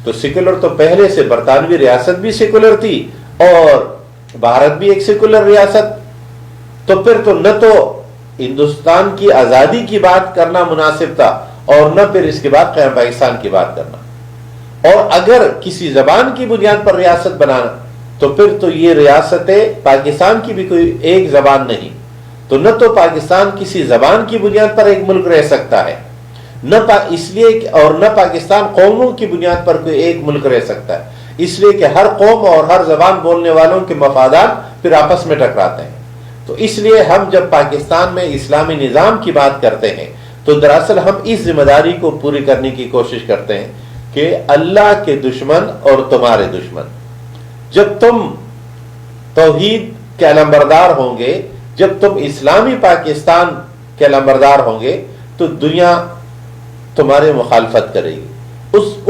تو سیکولر تو پہلے سے برطانوی ریاست بھی سیکولر تھی اور بھارت بھی ایک سیکولر ریاست، تو پھر تو نہ تو ہندوستان کی آزادی کی بات کرنا مناسب تھا اور نہ پھر اس کے بعد قیام پاکستان کی بات کرنا۔ اور اگر کسی زبان کی بنیاد پر ریاست بنانا تو پھر تو یہ ریاست پاکستان کی بھی کوئی ایک زبان نہیں، تو نہ تو پاکستان کسی زبان کی بنیاد پر ایک ملک رہ سکتا ہے، اس لیے اور نہ پاکستان قوموں کی بنیاد پر کوئی ایک ملک رہ سکتا ہے، اس لیے کہ ہر قوم اور ہر زبان بولنے والوں کے مفادات پھر آپس میں ٹکراتے ہیں۔ تو اس لیے ہم جب پاکستان میں اسلامی نظام کی بات کرتے ہیں تو دراصل ہم اس ذمہ داری کو پوری کرنے کی کوشش کرتے ہیں کہ اللہ کے دشمن اور تمہارے دشمن، جب تم توحید کے علمبردار ہوں گے، جب تم اسلامی پاکستان کے علمبردار ہوں گے تو دنیا تمہارے مخالفت کرے گی،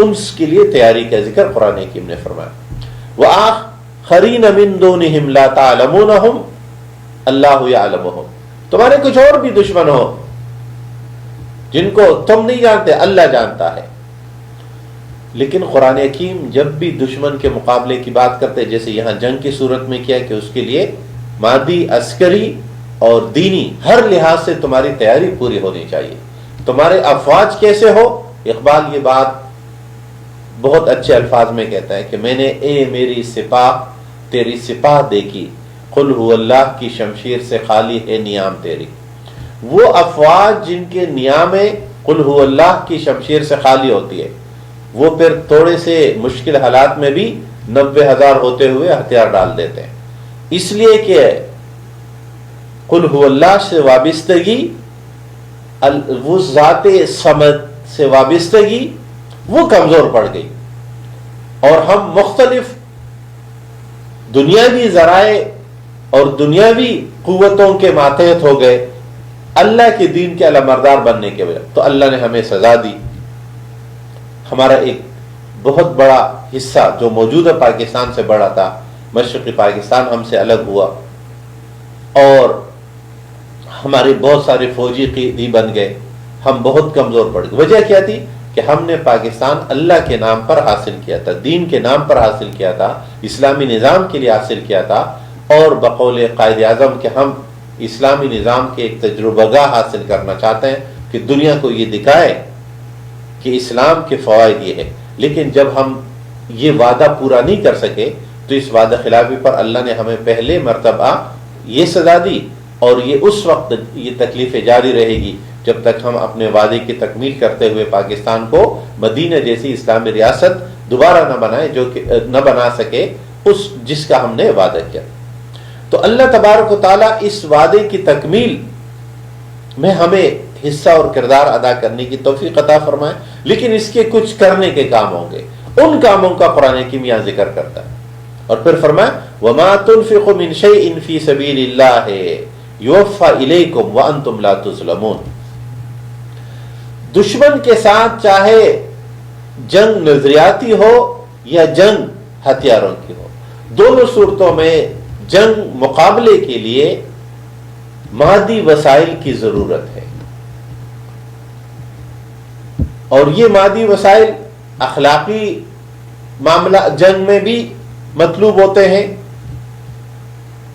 اس کے لیے تیاری کا ذکر قرآن حکیم نے فرمایا۔ وَآخَرِينَ مِن دُونِهِمْ لَا تَعْلَمُونَهُمْ اللہ یعلمہم، تمہارے کچھ اور بھی دشمن ہو جن کو تم نہیں جانتے، اللہ جانتا ہے۔ لیکن قرآن حکیم جب بھی دشمن کے مقابلے کی بات کرتے، جیسے یہاں جنگ کی صورت میں کیا کہ اس کے لیے مادی، عسکری اور دینی ہر لحاظ سے تمہاری تیاری پوری ہونی چاہیے۔ تمہارے افواج کیسے ہو، اقبال یہ بات بہت اچھے الفاظ میں کہتا ہے کہ میں نے اے میری سپاہ تیری سپاہ دیکھی، قل ہو اللہ کی شمشیر سے خالی ہے نیام تیری۔ وہ افواج جن کے نیامیں قل ہو اللہ کی شمشیر سے خالی ہوتی ہے، وہ پھر تھوڑے سے مشکل حالات میں بھی 90,000 ہوتے ہوئے ہتھیار ڈال دیتے ہیں، اس لیے کہ قل ہو اللہ سے وابستگی، وہ ذات صمد سے وابستگی وہ کمزور پڑ گئی، اور ہم مختلف دنیاوی ذرائع اور دنیاوی قوتوں کے ماتحت ہو گئے اللہ کے دین کے علمبردار بننے کے وجہ، تو اللہ نے ہمیں سزا دی۔ ہمارا ایک بہت بڑا حصہ جو موجودہ پاکستان سے بڑا تھا، مشرقی پاکستان ہم سے الگ ہوا اور ہمارے بہت سارے فوجی قیدی بن گئے، ہم بہت کمزور پڑ گئے۔ وجہ کیا تھی کہ ہم نے پاکستان اللہ کے نام پر حاصل کیا تھا، دین کے نام پر حاصل کیا تھا، اسلامی نظام کے لیے حاصل کیا تھا، اور بقول قائد اعظم کہ ہم اسلامی نظام کے ایک تجربہ گاہ حاصل کرنا چاہتے ہیں کہ دنیا کو یہ دکھائے کہ اسلام کے فوائد یہ ہے۔ لیکن جب ہم یہ وعدہ پورا نہیں کر سکے تو اس وعدہ خلافی پر اللہ نے ہمیں پہلے مرتبہ یہ سزا دی، اور یہ اس وقت یہ تکلیفیں جاری رہے گی جب تک ہم اپنے وعدے کی تکمیل کرتے ہوئے پاکستان کو مدینہ جیسی اسلامی ریاست دوبارہ نہ بنائے، جو کہ نہ بنا سکے اس جس کا ہم نے وعدہ کیا۔ تو اللہ تبارک و تعالیٰ اس وعدے کی تکمیل میں ہمیں حصہ اور کردار ادا کرنے کی توفیق عطا فرمائے، لیکن اس کے کچھ کرنے کے کام ہوں گے، ان کاموں کا قرآن حکیم یہاں ذکر کرتا ہے، اور پھر فرمائے وَمَا تُنْفِقُ مِنْ شَيْءٍ فِي سَبِيلِ اللَّهِ يُوَفَّى إِلَيْكُمْ وَأَنْتُمْ لَا تُظْلَمُونَ۔ دشمن کے ساتھ چاہے جنگ نظریاتی ہو یا جنگ ہتھیاروں کی ہو، دونوں صورتوں میں جنگ مقابلے کے لیے مادی وسائل کی ضرورت ہے، اور یہ مادی وسائل اخلاقی معاملہ جنگ میں بھی مطلوب ہوتے ہیں۔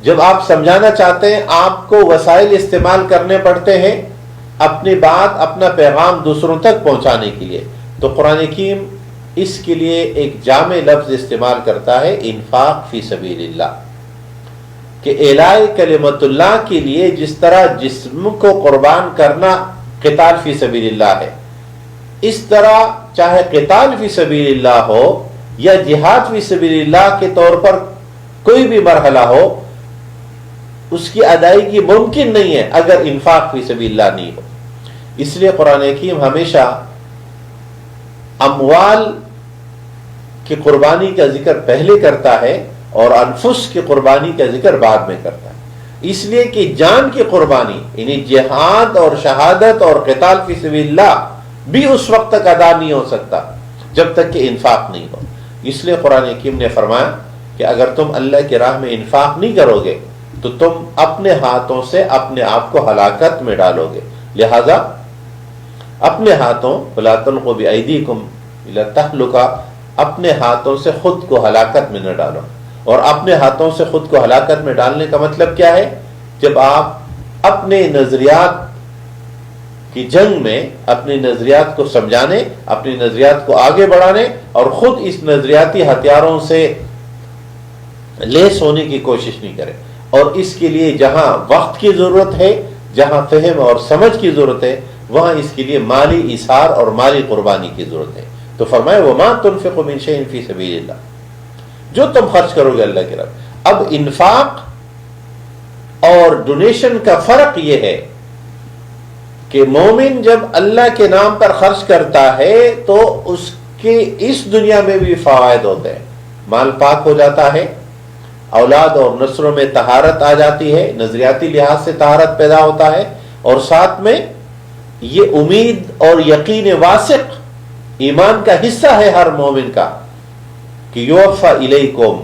جب آپ سمجھانا چاہتے ہیں آپ کو وسائل استعمال کرنے پڑتے ہیں اپنی بات، اپنا پیغام دوسروں تک پہنچانے کے لیے، تو قرآن حکیم اس کے لیے ایک جامع لفظ استعمال کرتا ہے، انفاق فی سبیل اللہ، کہ اعلاء کلمت اللہ کے لیے جس طرح جسم کو قربان کرنا قتال فی سبیل اللہ ہے، اس طرح چاہے قتال فی سبیل اللہ ہو یا جہاد فی سبیل اللہ کے طور پر کوئی بھی مرحلہ ہو، اس کی ادائیگی ممکن نہیں ہے اگر انفاق فی سبیل اللہ نہیں ہو۔ اس لیے قرآن حکیم ہمیشہ اموال کی قربانی کا ذکر پہلے کرتا ہے اور انفس کی قربانی کا ذکر بعد میں کرتا ہے، اس لیے کہ جان کی قربانی یعنی جہاد اور شہادت اور قتال فی سبیل اللہ بھی اس وقت تک ادا نہیں ہو سکتا جب تک کہ انفاق نہیں ہو۔ اس لیے قرآن حکیم نے فرمایا کہ اگر تم اللہ کی راہ میں انفاق نہیں کرو گے تو تم اپنے ہاتھوں سے اپنے آپ کو ہلاکت میں ڈالو گے، لہذا اپنے ہاتھوں ولا تلقوا بأیدیکم الی التہلکہ، اپنے ہاتھوں سے خود کو ہلاکت میں نہ ڈالو. اور اپنے ہاتھوں سے خود کو ہلاکت میں ڈالنے کا مطلب کیا ہے؟ جب آپ اپنے نظریات کی جنگ میں اپنی نظریات کو سمجھانے، اپنی نظریات کو آگے بڑھانے اور خود اس نظریاتی ہتھیاروں سے لیس ہونے کی کوشش نہیں کرے. اور اس کے لیے جہاں وقت کی ضرورت ہے، جہاں فہم اور سمجھ کی ضرورت ہے، وہاں اس کے لیے مالی ایثار اور مالی قربانی کی ضرورت ہے. تو فرمائے وما تنفقوا من شیء فی سبیل اللہ، جو تم خرچ کرو گے اللہ کی راہ. اب انفاق اور ڈونیشن کا فرق یہ ہے کہ مومن جب اللہ کے نام پر خرچ کرتا ہے تو اس کے اس دنیا میں بھی فوائد ہوتے ہیں. مال پاک ہو جاتا ہے، اولاد اور نسلوں میں طہارت آ جاتی ہے، نظریاتی لحاظ سے طہارت پیدا ہوتا ہے، اور ساتھ میں یہ امید اور یقین واثق ایمان کا حصہ ہے ہر مومن کا کہ یوفا الیکم،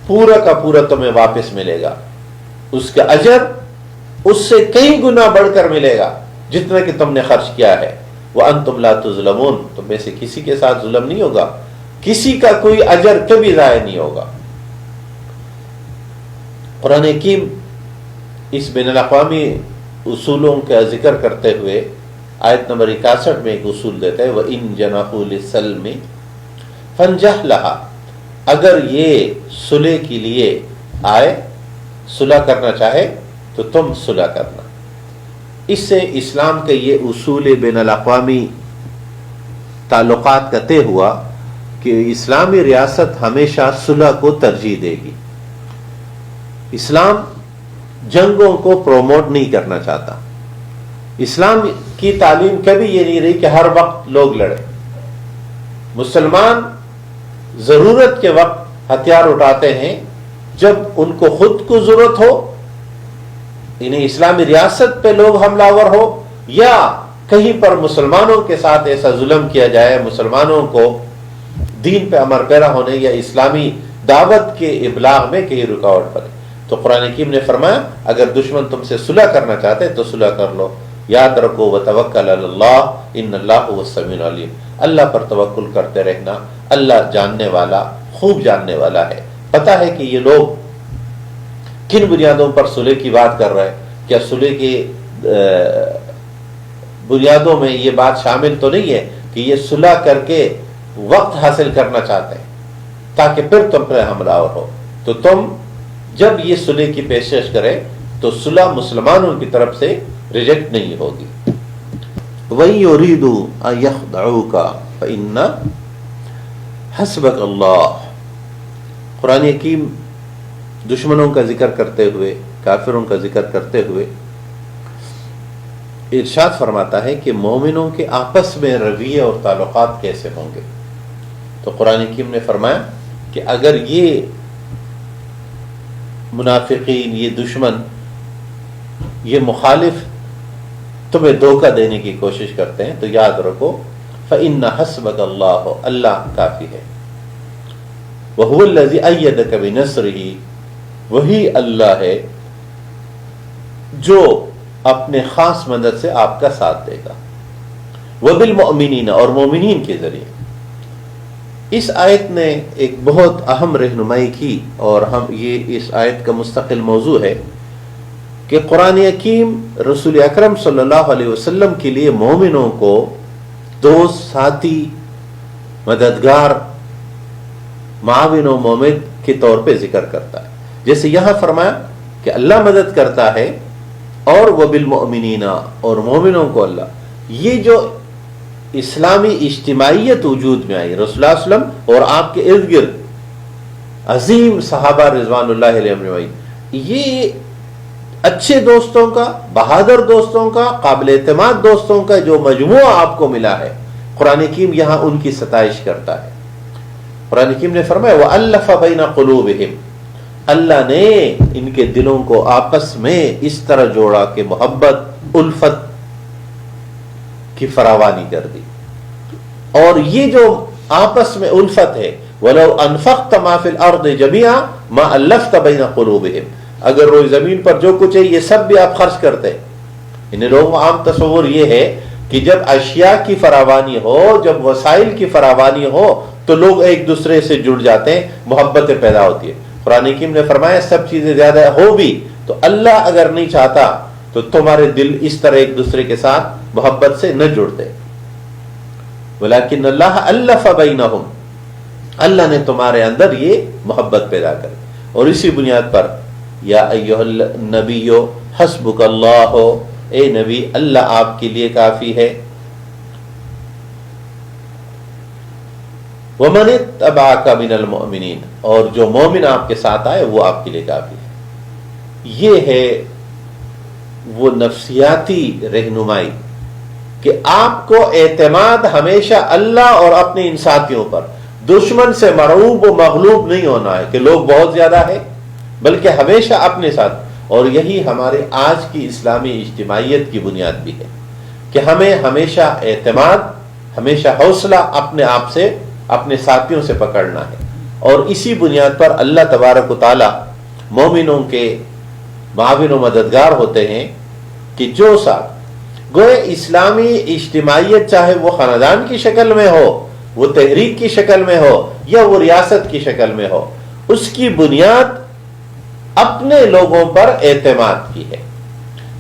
پورا کا پورا تمہیں واپس ملے گا. اس کا اجر اس سے کئی گنا بڑھ کر ملے گا جتنا کہ تم نے خرچ کیا ہے. وانتم لا تظلمون، تم میں سے کسی کے ساتھ ظلم نہیں ہوگا، کسی کا کوئی اجر کبھی ضائع نہیں ہوگا. قرآن حکیم اس بین الاقوامی اصولوں کا ذکر کرتے ہوئے آیت نمبر 61 میں ایک اصول دیتا ہے وَإِن جَنَحُوا لِلسَّلْمِ فَانْجَحْ لَهَا، اگر یہ صلح کے لیے آئے، صلح کرنا چاہے تو تم صلح کرنا. اس سے اسلام کا یہ اصول بین الاقوامی تعلقات کا طے ہوا کہ اسلامی ریاست ہمیشہ صلح کو ترجیح دے گی. اسلام جنگوں کو پروموٹ نہیں کرنا چاہتا. اسلام کی تعلیم کبھی یہ نہیں رہی کہ ہر وقت لوگ لڑیں. مسلمان ضرورت کے وقت ہتھیار اٹھاتے ہیں جب ان کو خود کو ضرورت ہو، انہیں اسلامی ریاست پہ لوگ حملہ آور ہو، یا کہیں پر مسلمانوں کے ساتھ ایسا ظلم کیا جائے، مسلمانوں کو دین پہ امر پیرا ہونے یا اسلامی دعوت کے ابلاغ میں کہیں رکاوٹ پڑے. تو قرآن حکیم نے فرمایا اگر دشمن تم سے صلح کرنا چاہتے تو صلح کر لو. یاد رکھو وتوکل علی اللہ ان اللہ هو السمیع العلیم، اللہ پر توکل کرتے رہنا، اللہ جاننے والا، خوب جاننے والا ہے. پتہ ہے کہ یہ لوگ کن بنیادوں پر صلح کی بات کر رہے ہیں. کیا صلح کی بنیادوں میں یہ بات شامل تو نہیں ہے کہ یہ صلح کر کے وقت حاصل کرنا چاہتے ہیں تاکہ پھر تم پر حملہ آور ہو؟ تو تم جب یہ صلح کی پیشکش کرے تو صلح مسلمانوں کی طرف سے ریجیکٹ نہیں ہوگی. وَإِن يُرِيدُوا أَن يَخْدَعُوكَ فَإِنَّ حَسْبَكَ اللَّهُ. قرآن حکیم دشمنوں کا ذکر کرتے ہوئے، کافروں کا ذکر کرتے ہوئے ارشاد فرماتا ہے کہ مومنوں کے آپس میں رویے اور تعلقات کیسے ہوں گے. تو قرآن حکیم نے فرمایا کہ اگر یہ منافقین، یہ دشمن، یہ مخالف تمہیں دھوکہ دینے کی کوشش کرتے ہیں تو یاد رکھو فَإِنَّ حَسْبَكَ اللَّهُ، اللہ کافی ہے. وَهُوَ الَّذِي أَيَّدَكَ بِنَصْرِهِ، وہی اللہ ہے جو اپنے خاص مدد سے آپ کا ساتھ دے گا. وَبِالْمُؤْمِنِينَ، اور مومنین کے ذریعے. اس آیت نے ایک بہت اہم رہنمائی کی اور یہ اس آیت کا مستقل موضوع ہے کہ قرآن حکیم رسول اکرم صلی اللہ علیہ وسلم کے لیے مومنوں کو دوست، ساتھی، مددگار، معاون و مومد کے طور پہ ذکر کرتا ہے. جیسے یہاں فرمایا کہ اللہ مدد کرتا ہے اور وبالمؤمنین، اور مومنوں کو اللہ. یہ جو اسلامی اجتماعیت وجود میں آئی رسول اللہ علیہ وسلم اور آپ کے ارد گرد عظیم صحابہ رضوان اللہ علیہم اجمعین، یہ اچھے دوستوں کا، بہادر دوستوں کا، قابل اعتماد دوستوں کا جو مجموعہ آپ کو ملا ہے، قرآن حکیم یہاں ان کی ستائش کرتا ہے. قرآن حکیم نے فرمایا وَأَلَّفَ بَيْنَ قُلُوبِهِمْ، اللہ نے ان کے دلوں کو آپس میں اس طرح جوڑا کہ محبت، الفت کی فراوانی کر دی. اور یہ جو آپس میں الفت ہے وَلَوْ أَنفَقْتَ مَا فِي الْأَرْضِ جَمِيعًا مَا أَلَّفْتَ بَيْنَ قُلُوبِهِمْ، اگر روز زمین پر جو کچھ ہے یہ سب بھی آپ خرچ کرتے. ان لوگوں کا عام تصور یہ ہے کہ جب اشیاء کی فراوانی ہو، جب وسائل کی فراوانی ہو تو لوگ ایک دوسرے سے جڑ جاتے ہیں، محبتیں پیدا ہوتی ہے۔ قرآن حکیم نے فرمایا سب چیزیں زیادہ ہو بھی تو اللہ اگر نہیں چاہتا تو تمہارے دل اس طرح ایک دوسرے کے ساتھ محبت سے نہ جڑتے۔ ولیکن اللہ الف بینہم، اللہ نے تمہارے اندر یہ محبت پیدا کر، اور اسی بنیاد پر یا ایھا النبی حسبک اللہ، اے نبی اللہ آپ کے لیے کافی ہے، ومن اتبعک من المؤمنین، اور جو مومن آپ کے ساتھ آئے وہ آپ کے لیے کافی ہے۔ یہ ہے وہ نفسیاتی رہنمائی کہ آپ کو اعتماد ہمیشہ اللہ اور اپنے ان ساتھیوں پر، دشمن سے مرعوب و مغلوب نہیں ہونا ہے کہ لوگ بہت زیادہ ہیں، بلکہ ہمیشہ اپنے ساتھ۔ اور یہی ہمارے آج کی اسلامی اجتماعیت کی بنیاد بھی ہے کہ ہمیں ہمیشہ اعتماد، ہمیشہ حوصلہ اپنے آپ سے، اپنے ساتھیوں سے پکڑنا ہے، اور اسی بنیاد پر اللہ تبارک و تعالی مومنوں کے معاون و مددگار ہوتے ہیں کہ جو ساتھ گوئے اسلامی اجتماعیت چاہے وہ خاندان کی شکل میں ہو، وہ تحریک کی شکل میں ہو، یا وہ ریاست کی شکل میں ہو، اس کی بنیاد اپنے لوگوں پر اعتماد کی ہے۔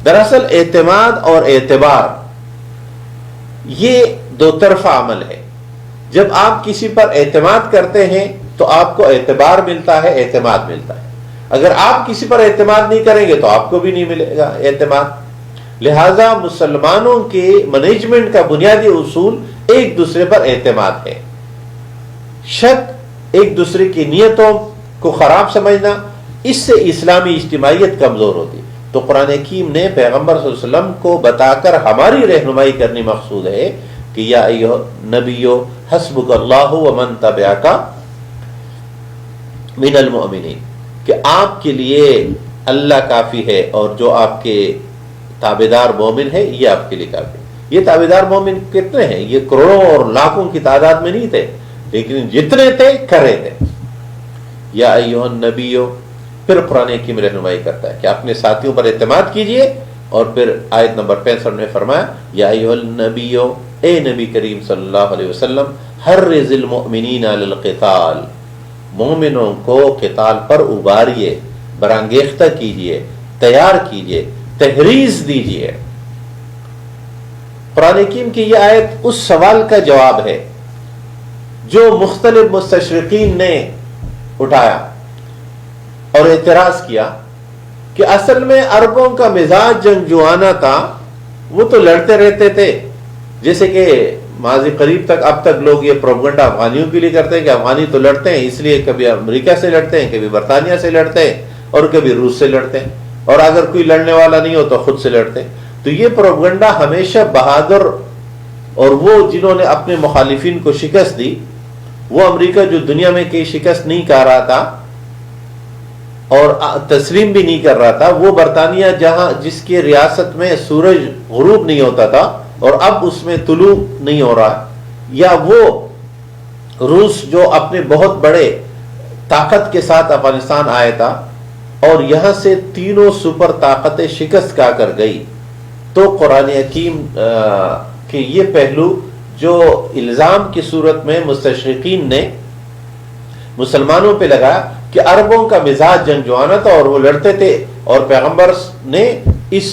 دراصل اعتماد اور اعتبار یہ دو طرفہ عمل ہے۔ جب آپ کسی پر اعتماد کرتے ہیں تو آپ کو اعتبار ملتا ہے، اعتماد ملتا ہے۔ اگر آپ کسی پر اعتماد نہیں کریں گے تو آپ کو بھی نہیں ملے گا اعتماد۔ لہذا مسلمانوں کے مینجمنٹ کا بنیادی اصول ایک دوسرے پر اعتماد ہے۔ شک، ایک دوسرے کی نیتوں کو خراب سمجھنا، اس سے اسلامی اجتماعیت کمزور ہوتی۔ تو قرآن حکیم نے پیغمبر صلی اللہ علیہ وسلم کو بتا کر ہماری رہنمائی کرنی مقصود ہے کہ یا ایھا النبی حسبک اللہ ومن تبعک من المؤمنین، کہ آپ کے لیے اللہ کافی ہے اور جو آپ کے تابعدار مومن ہے یہ آپ کے لیے کافی ہے۔ یہ تابعدار مومن کتنے ہیں؟ یہ کروڑوں اور لاکھوں کی تعداد میں نہیں تھے، لیکن جتنے تھے کرے تھے۔ یا ایھا النبی، پھر قرآن حکیم رہنمائی کرتا ہے کہ اپنے ساتھیوں پر اعتماد کیجئے، اور پھر آیت نمبر 65 میں فرمایا یا ایھا النبی، اے نبی کریم صلی اللہ علیہ وسلم، حرض المؤمنین علی القتال، مومنوں کو قتال پر اباریے، برانگیختہ کیجئے، تیار کیجئے، تحریض دیجئے۔ قرآن حکیم کی یہ آیت اس سوال کا جواب ہے جو مختلف مستشرقین نے اٹھایا اور اعتراض کیا کہ اصل میں عربوں کا مزاج جنگجوانہ تھا، وہ تو لڑتے رہتے تھے، جیسے کہ ماضی قریب تک اب تک لوگ یہ پروپیگنڈا افغانیوں کے لیے کرتے ہیں کہ افغانی تو لڑتے ہیں، اس لیے کبھی امریکہ سے لڑتے ہیں، کبھی برطانیہ سے لڑتے ہیں، اور کبھی روس سے لڑتے ہیں، اور اگر کوئی لڑنے والا نہیں ہو تو خود سے لڑتے ہیں۔ تو یہ پروپیگنڈا ہمیشہ بہادر اور وہ جنہوں نے اپنے مخالفین کو شکست دی، وہ امریکہ جو دنیا میں کئی شکست نہیں کھا رہا تھا اور تسلیم بھی نہیں کر رہا تھا، وہ برطانیہ جس کی ریاست میں سورج غروب نہیں ہوتا تھا اور اب اس میں طلوع نہیں ہو رہا، یا وہ روس جو اپنے بہت بڑے طاقت کے ساتھ افغانستان آیا تھا اور یہاں سے تینوں سپر طاقتیں شکست کھا کر گئی۔ تو قرآن حکیم کے یہ پہلو جو الزام کی صورت میں مستشرقین نے مسلمانوں پہ لگا کہ عربوں کا مزاج جنگجوانہ تھا اور وہ لڑتے تھے، اور پیغمبر نے اس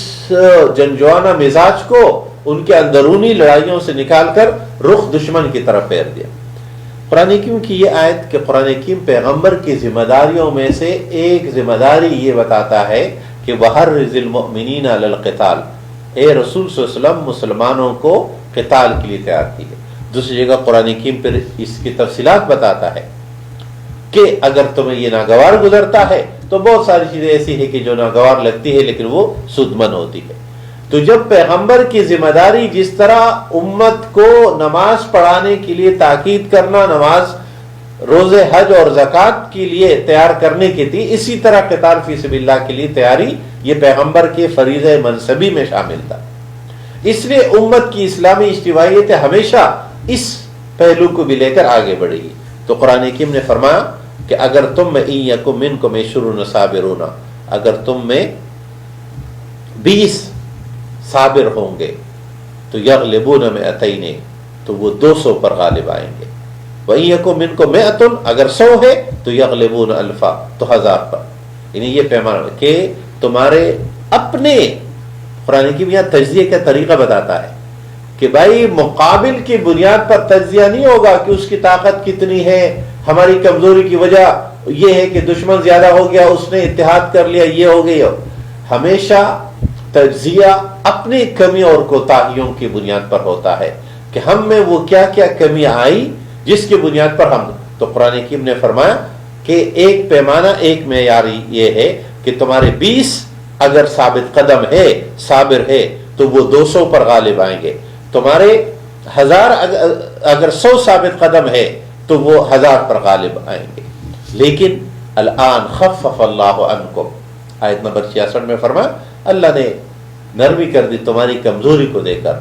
جنگجوانہ مزاج کو ان کے اندرونی لڑائیوں سے نکال کر رخ دشمن کی طرف پھیر دیا۔ قرآن حکیم کی یہ آیت کہ قرآن حکیم پیغمبر کی ذمہ داریوں میں سے ایک ذمہ داری یہ بتاتا ہے کہ وَحَرِّضِ الْمُؤْمِنِينَ عَلَى الْقِتَالِ، اے رسول صلی اللہ علیہ وسلم مسلمانوں کو قتال کے لیے تیار کیجیے۔ دوسری جگہ قرآن حکیم پھر اس کی تفصیلات بتاتا ہے کہ اگر تمہیں یہ ناگوار گزرتا ہے تو بہت ساری چیزیں ایسی ہیں کہ جو ناگوار لگتی ہے لیکن وہ سودمند ہوتی ہے۔ تو جب پیغمبر کی ذمہ داری جس طرح امت کو نماز پڑھانے کے لیے تاکید کرنا، نماز، روزے، حج اور زکوٰۃ کے لیے تیار کرنے کی تھی، اسی طرح قتال فی سبیل اللہ کے لیے تیاری یہ پیغمبر کے فریضہ منصبی میں شامل تھا۔ اس لیے امت کی اسلامی اجتماعیت ہمیشہ اس پہلو کو بھی لے کر آگے بڑھے گی۔ تو قرآن حکیم نے فرمایا کہ اگر تم میں ان یکم منکم 20 صابرون، اگر تم میں 20 صابر ہوں گے، تو یغلبون مئتین، تو وہ 200 پر غالب آئیں گے۔ وَإِن یکن منکم مئۃ، اگر 100 ہے تو یغلبون الفا، تو 1000 پر۔ یعنی یہ پیمانہ کہ تمہارے اپنے، قرآن کی بھی یہاں تجزیے کا طریقہ بتاتا ہے کہ بھائی مقابل کی بنیاد پر تجزیہ نہیں ہوگا کہ اس کی طاقت کتنی ہے، ہماری کمزوری کی وجہ یہ ہے کہ دشمن زیادہ ہو گیا، اس نے اتحاد کر لیا، یہ ہو گئی۔ ہمیشہ تجزیہ اپنی کمی اور کوتاہیوں کی بنیاد پر ہوتا ہے کہ ہم میں وہ کیا کیا کمی آئی جس کی بنیاد پر ہم، تو قرآن حکیم نے فرمایا کہ ایک پیمانہ، ایک معیار یہ ہے کہ تمہارے 20 اگر ثابت قدم ہے، صابر ہے، تو وہ 200 پر غالب آئیں گے۔ تمہارے 1000 اگر 100 ثابت قدم ہے تو وہ 1000 پر غالب آئیں گے۔ لیکن الآن خفف اللہ عنکم، آیت نمبر 66 میں فرمایا اللہ نے نرمی کر دی تمہاری کمزوری کو دیکھ کر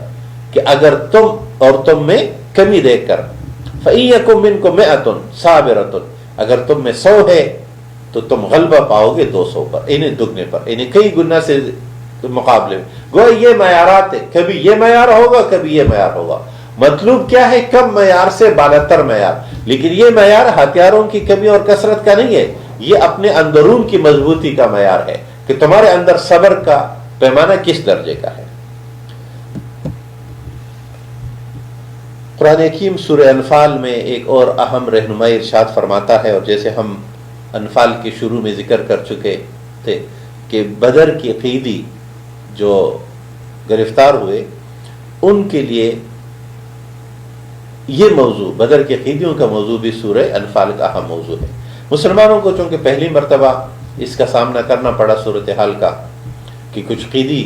کہ اگر تم اور تم میں کمی دیکھ کر، فَإِن یکن منکم مئۃ صابرۃ، اگر تم میں 100 ہے تو تم غلبہ پاؤ گے 200 پر، انہیں دگنے پر، انہیں کئی گنا سے مقابلے میں۔ گویا یہ معیارات ہے، کبھی یہ معیار ہوگا، کبھی یہ معیار ہوگا۔ مطلوب کیا ہے؟ کم معیار سے بالاتر معیار۔ لیکن یہ معیار ہتھیاروں کی کمی اور کثرت کا نہیں ہے، یہ اپنے اندرون کی مضبوطی کا معیار ہے کہ تمہارے اندر صبر کا پیمانہ کس درجے کا ہے۔ قرآن حکیم سورہ انفال میں ایک اور اہم رہنمائی ارشاد فرماتا ہے، اور جیسے ہم انفال کے شروع میں ذکر کر چکے تھے کہ بدر کی قیدی جو گرفتار ہوئے ان کے لیے یہ موضوع، بدر کے قیدیوں کا موضوع بھی سورہ انفال کا اہم موضوع ہے۔ مسلمانوں کو چونکہ پہلی مرتبہ اس کا سامنا کرنا پڑا صورتحال کا کہ کچھ قیدی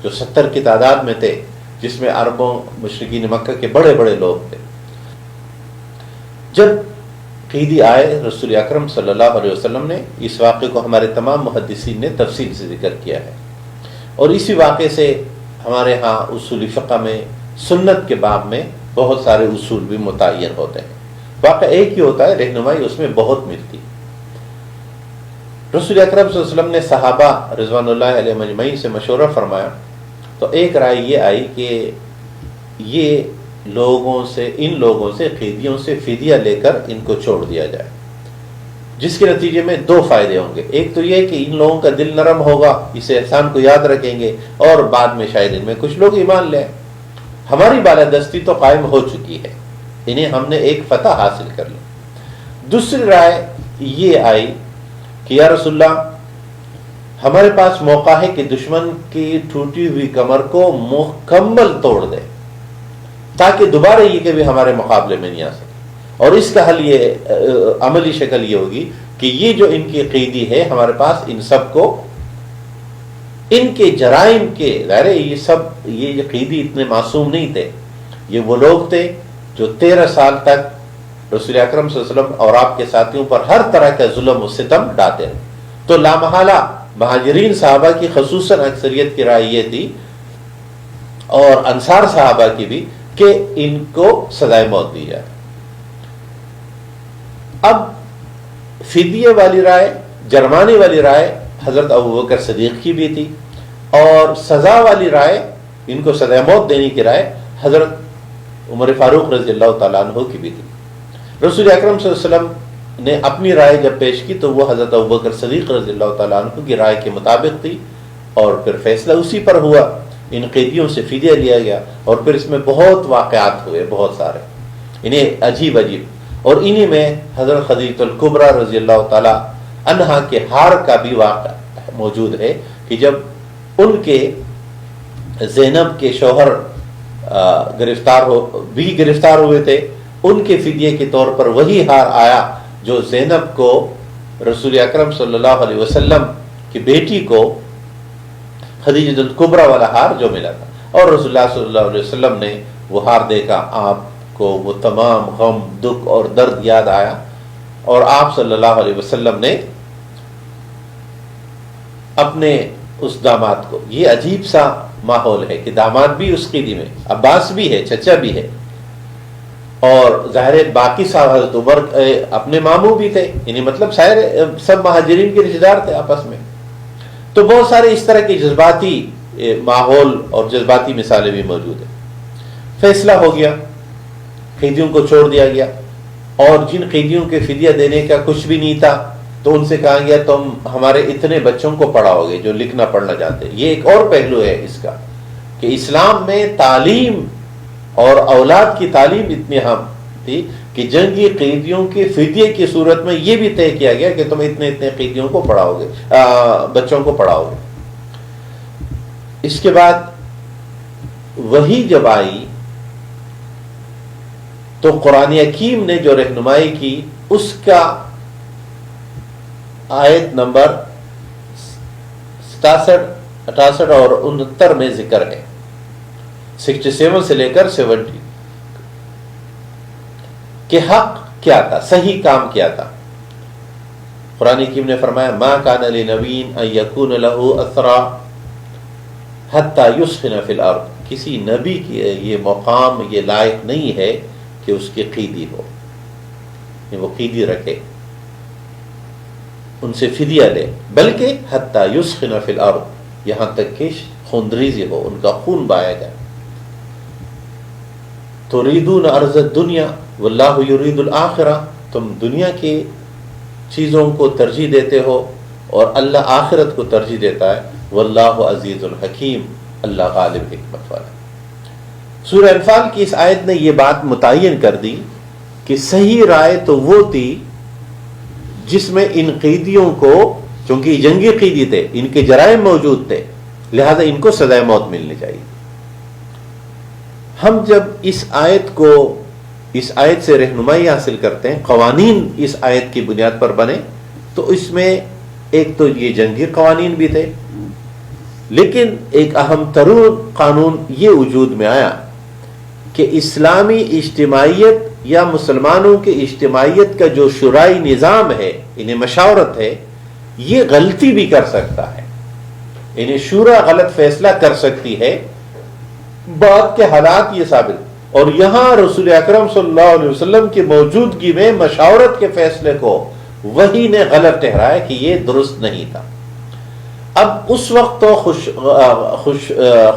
جو 70 کی تعداد میں تھے، جس میں عربوں مشرکین مکہ کے بڑے بڑے لوگ تھے، جب قیدی آئے رسول اکرم صلی اللہ علیہ وسلم نے اس واقعے کو، ہمارے تمام محدثین نے تفصیل سے ذکر کیا ہے، اور اسی واقعے سے ہمارے ہاں اصول فقہ میں سنت کے باب میں بہت سارے اصول بھی متعین ہوتے ہیں۔ واقعہ ایک ہی ہوتا ہے، رہنمائی اس میں بہت ملتی۔ رسول اکرم صلی اللہ علیہ وسلم نے صحابہ رضوان اللہ علیہ مجمعین سے مشورہ فرمایا، تو ایک رائے یہ آئی کہ یہ ان لوگوں سے قیدیوں سے فدیہ لے کر ان کو چھوڑ دیا جائے، جس کے نتیجے میں 2 فائدے ہوں گے۔ ایک تو یہ کہ ان لوگوں کا دل نرم ہوگا، اس احسان کو یاد رکھیں گے، اور بعد میں شاید ان میں کچھ لوگ ایمان لیں۔ ہماری بالادستی تو قائم ہو چکی ہے، انہیں ہم نے ایک فتح حاصل کر لی۔ دوسری رائے یہ آئی کہ یا رسول اللہ، ہمارے پاس موقع ہے کہ دشمن کی ٹوٹی ہوئی کمر کو مکمل توڑ دے تاکہ دوبارہ یہ کبھی ہمارے مقابلے میں نہیں آ سکے۔ اور اس کا حل یہ، عملی شکل یہ ہوگی کہ یہ جو ان کی قیدی ہے ہمارے پاس، ان سب کو ان کے جرائم کے، ظاہر ہے یہ قیدی اتنے معصوم نہیں تھے، یہ وہ لوگ تھے جو 13 سال تک رسول اکرم صلی اللہ علیہ وسلم اور آپ کے ساتھیوں پر ہر طرح کا ظلم و ستم ڈھاتے رہے۔ تو لامحالہ مہاجرین صحابہ کی خصوصاً اکثریت کی رائے یہ تھی، اور انصار صحابہ کی بھی، کہ ان کو سزائے موت دی جائے۔ اب فدیے والی رائے، جرمانے والی رائے حضرت ابوبکر صدیق کی بھی تھی، اور سزا والی رائے، ان کو سزائے موت دینے کی رائے حضرت عمر فاروق رضی اللہ تعالیٰ عنہ کی بھی تھی۔ رسول اکرم صلی اللہ علیہ وسلم نے اپنی رائے جب پیش کی تو وہ حضرت ابوبکر صدیق رضی اللہ تعالیٰ عنہ کی رائے کے مطابق تھی، اور پھر فیصلہ اسی پر ہوا، ان قیدیوں سے فدیہ لیا گیا، اور پھر اس میں بہت واقعات ہوئے، بہت سارے انہیں عجیب، اور انہی میں حضرت خدیجہ الکبریٰ رضی اللہ تعالیٰ عنہا کے ہار کا بھی واقعہ موجود ہے کہ جب ان کے زینب کے شوہر گرفتار ہوئے تھے، ان کے فدیے کے طور پر وہی ہار آیا جو زینب کو رسول اکرم صلی اللہ علیہ وسلم کی بیٹی کو خدیجہ الکبریٰ والا ہار جو ملا تھا، اور رسول اللہ صلی اللہ علیہ وسلم نے وہ ہار دیکھا، آپ کو وہ تمام غم، دکھ اور درد یاد آیا، اور آپ صلی اللہ علیہ وسلم نے اپنے اس داماد کو، یہ عجیب سا ماحول ہے کہ داماد بھی اس قیدی میں، عباس بھی ہے، چچا بھی ہے، اور ظاہر باقی صاحب حضرت عمر اپنے ماموں بھی تھے، یعنی مطلب سب مہاجرین کے رشتہ دار تھے آپس میں۔ تو بہت سارے اس طرح کے جذباتی ماحول اور جذباتی مثالیں بھی موجود ہیں۔ فیصلہ ہو گیا، قیدیوں کو چھوڑ دیا گیا، اور جن قیدیوں کے فدیہ دینے کا کچھ بھی نہیں تھا تو ان سے کہا گیا تم ہمارے اتنے بچوں کو پڑھاؤ گے جو لکھنا پڑھنا چاہتے۔ یہ ایک اور پہلو ہے اس کا کہ اسلام میں تعلیم اور اولاد کی تعلیم اتنی اہم تھی کہ جنگی قیدیوں کے فدیے کی صورت میں یہ بھی طے کیا گیا کہ تم اتنے اتنے قیدیوں کو پڑھاؤ گے، بچوں کو پڑھاؤ گے۔ اس کے بعد وہی جب آئی تو قرآن حکیم نے جو رہنمائی کی اس کا آیت نمبر 67، 68 اور 69 میں ذکر ہے، 67 سے لے کر 70 کہ حق کیا تھا، صحیح کام کیا تھا۔ قرآن حکیم نے فرمایا ما کان لنبی ان یکون له اسرا حتی یسخن فی الارض، کسی نبی کی یہ مقام، یہ لائق نہیں ہے کہ اس کی قیدی ہو، وہ قیدی رکھے، ان سے فدیہ لے، بلکہ حتی یسخن فی الارض، یہاں تک کہ خونریزی ہو، ان کا خون بہایا جائے۔ تريدون عرض الدنیا واللہ یرید الآخرہ، تم دنیا کی چیزوں کو ترجیح دیتے ہو اور اللہ آخرت کو ترجیح دیتا ہے، واللہ عزیز الحکیم، اللہ غالب حکمت والا۔ سورہ انفال کی اس آیت نے یہ بات متعین کر دی کہ صحیح رائے تو وہ تھی جس میں ان قیدیوں کو، چونکہ جنگی قیدی تھے، ان کے جرائم موجود تھے، لہذا ان کو سزائے موت ملنی چاہیے۔ ہم جب اس آیت سے رہنمائی حاصل کرتے ہیں، قوانین اس آیت کی بنیاد پر بنے، تو اس میں ایک تو یہ جنگی قوانین بھی تھے، لیکن ایک اہم ترین قانون یہ وجود میں آیا کہ اسلامی اجتماعیت یا مسلمانوں کی اجتماعیت کا جو شورائی نظام ہے، انہیں مشاورت ہے، یہ غلطی بھی کر سکتا ہے، انہیں شورا غلط فیصلہ کر سکتی ہے، بعد کے حالات یہ ثابت، اور یہاں رسول اکرم صلی اللہ علیہ وسلم کی موجودگی میں مشاورت کے فیصلے کو وحی نے غلط ٹھہرایا کہ یہ درست نہیں تھا۔ اب اس وقت تو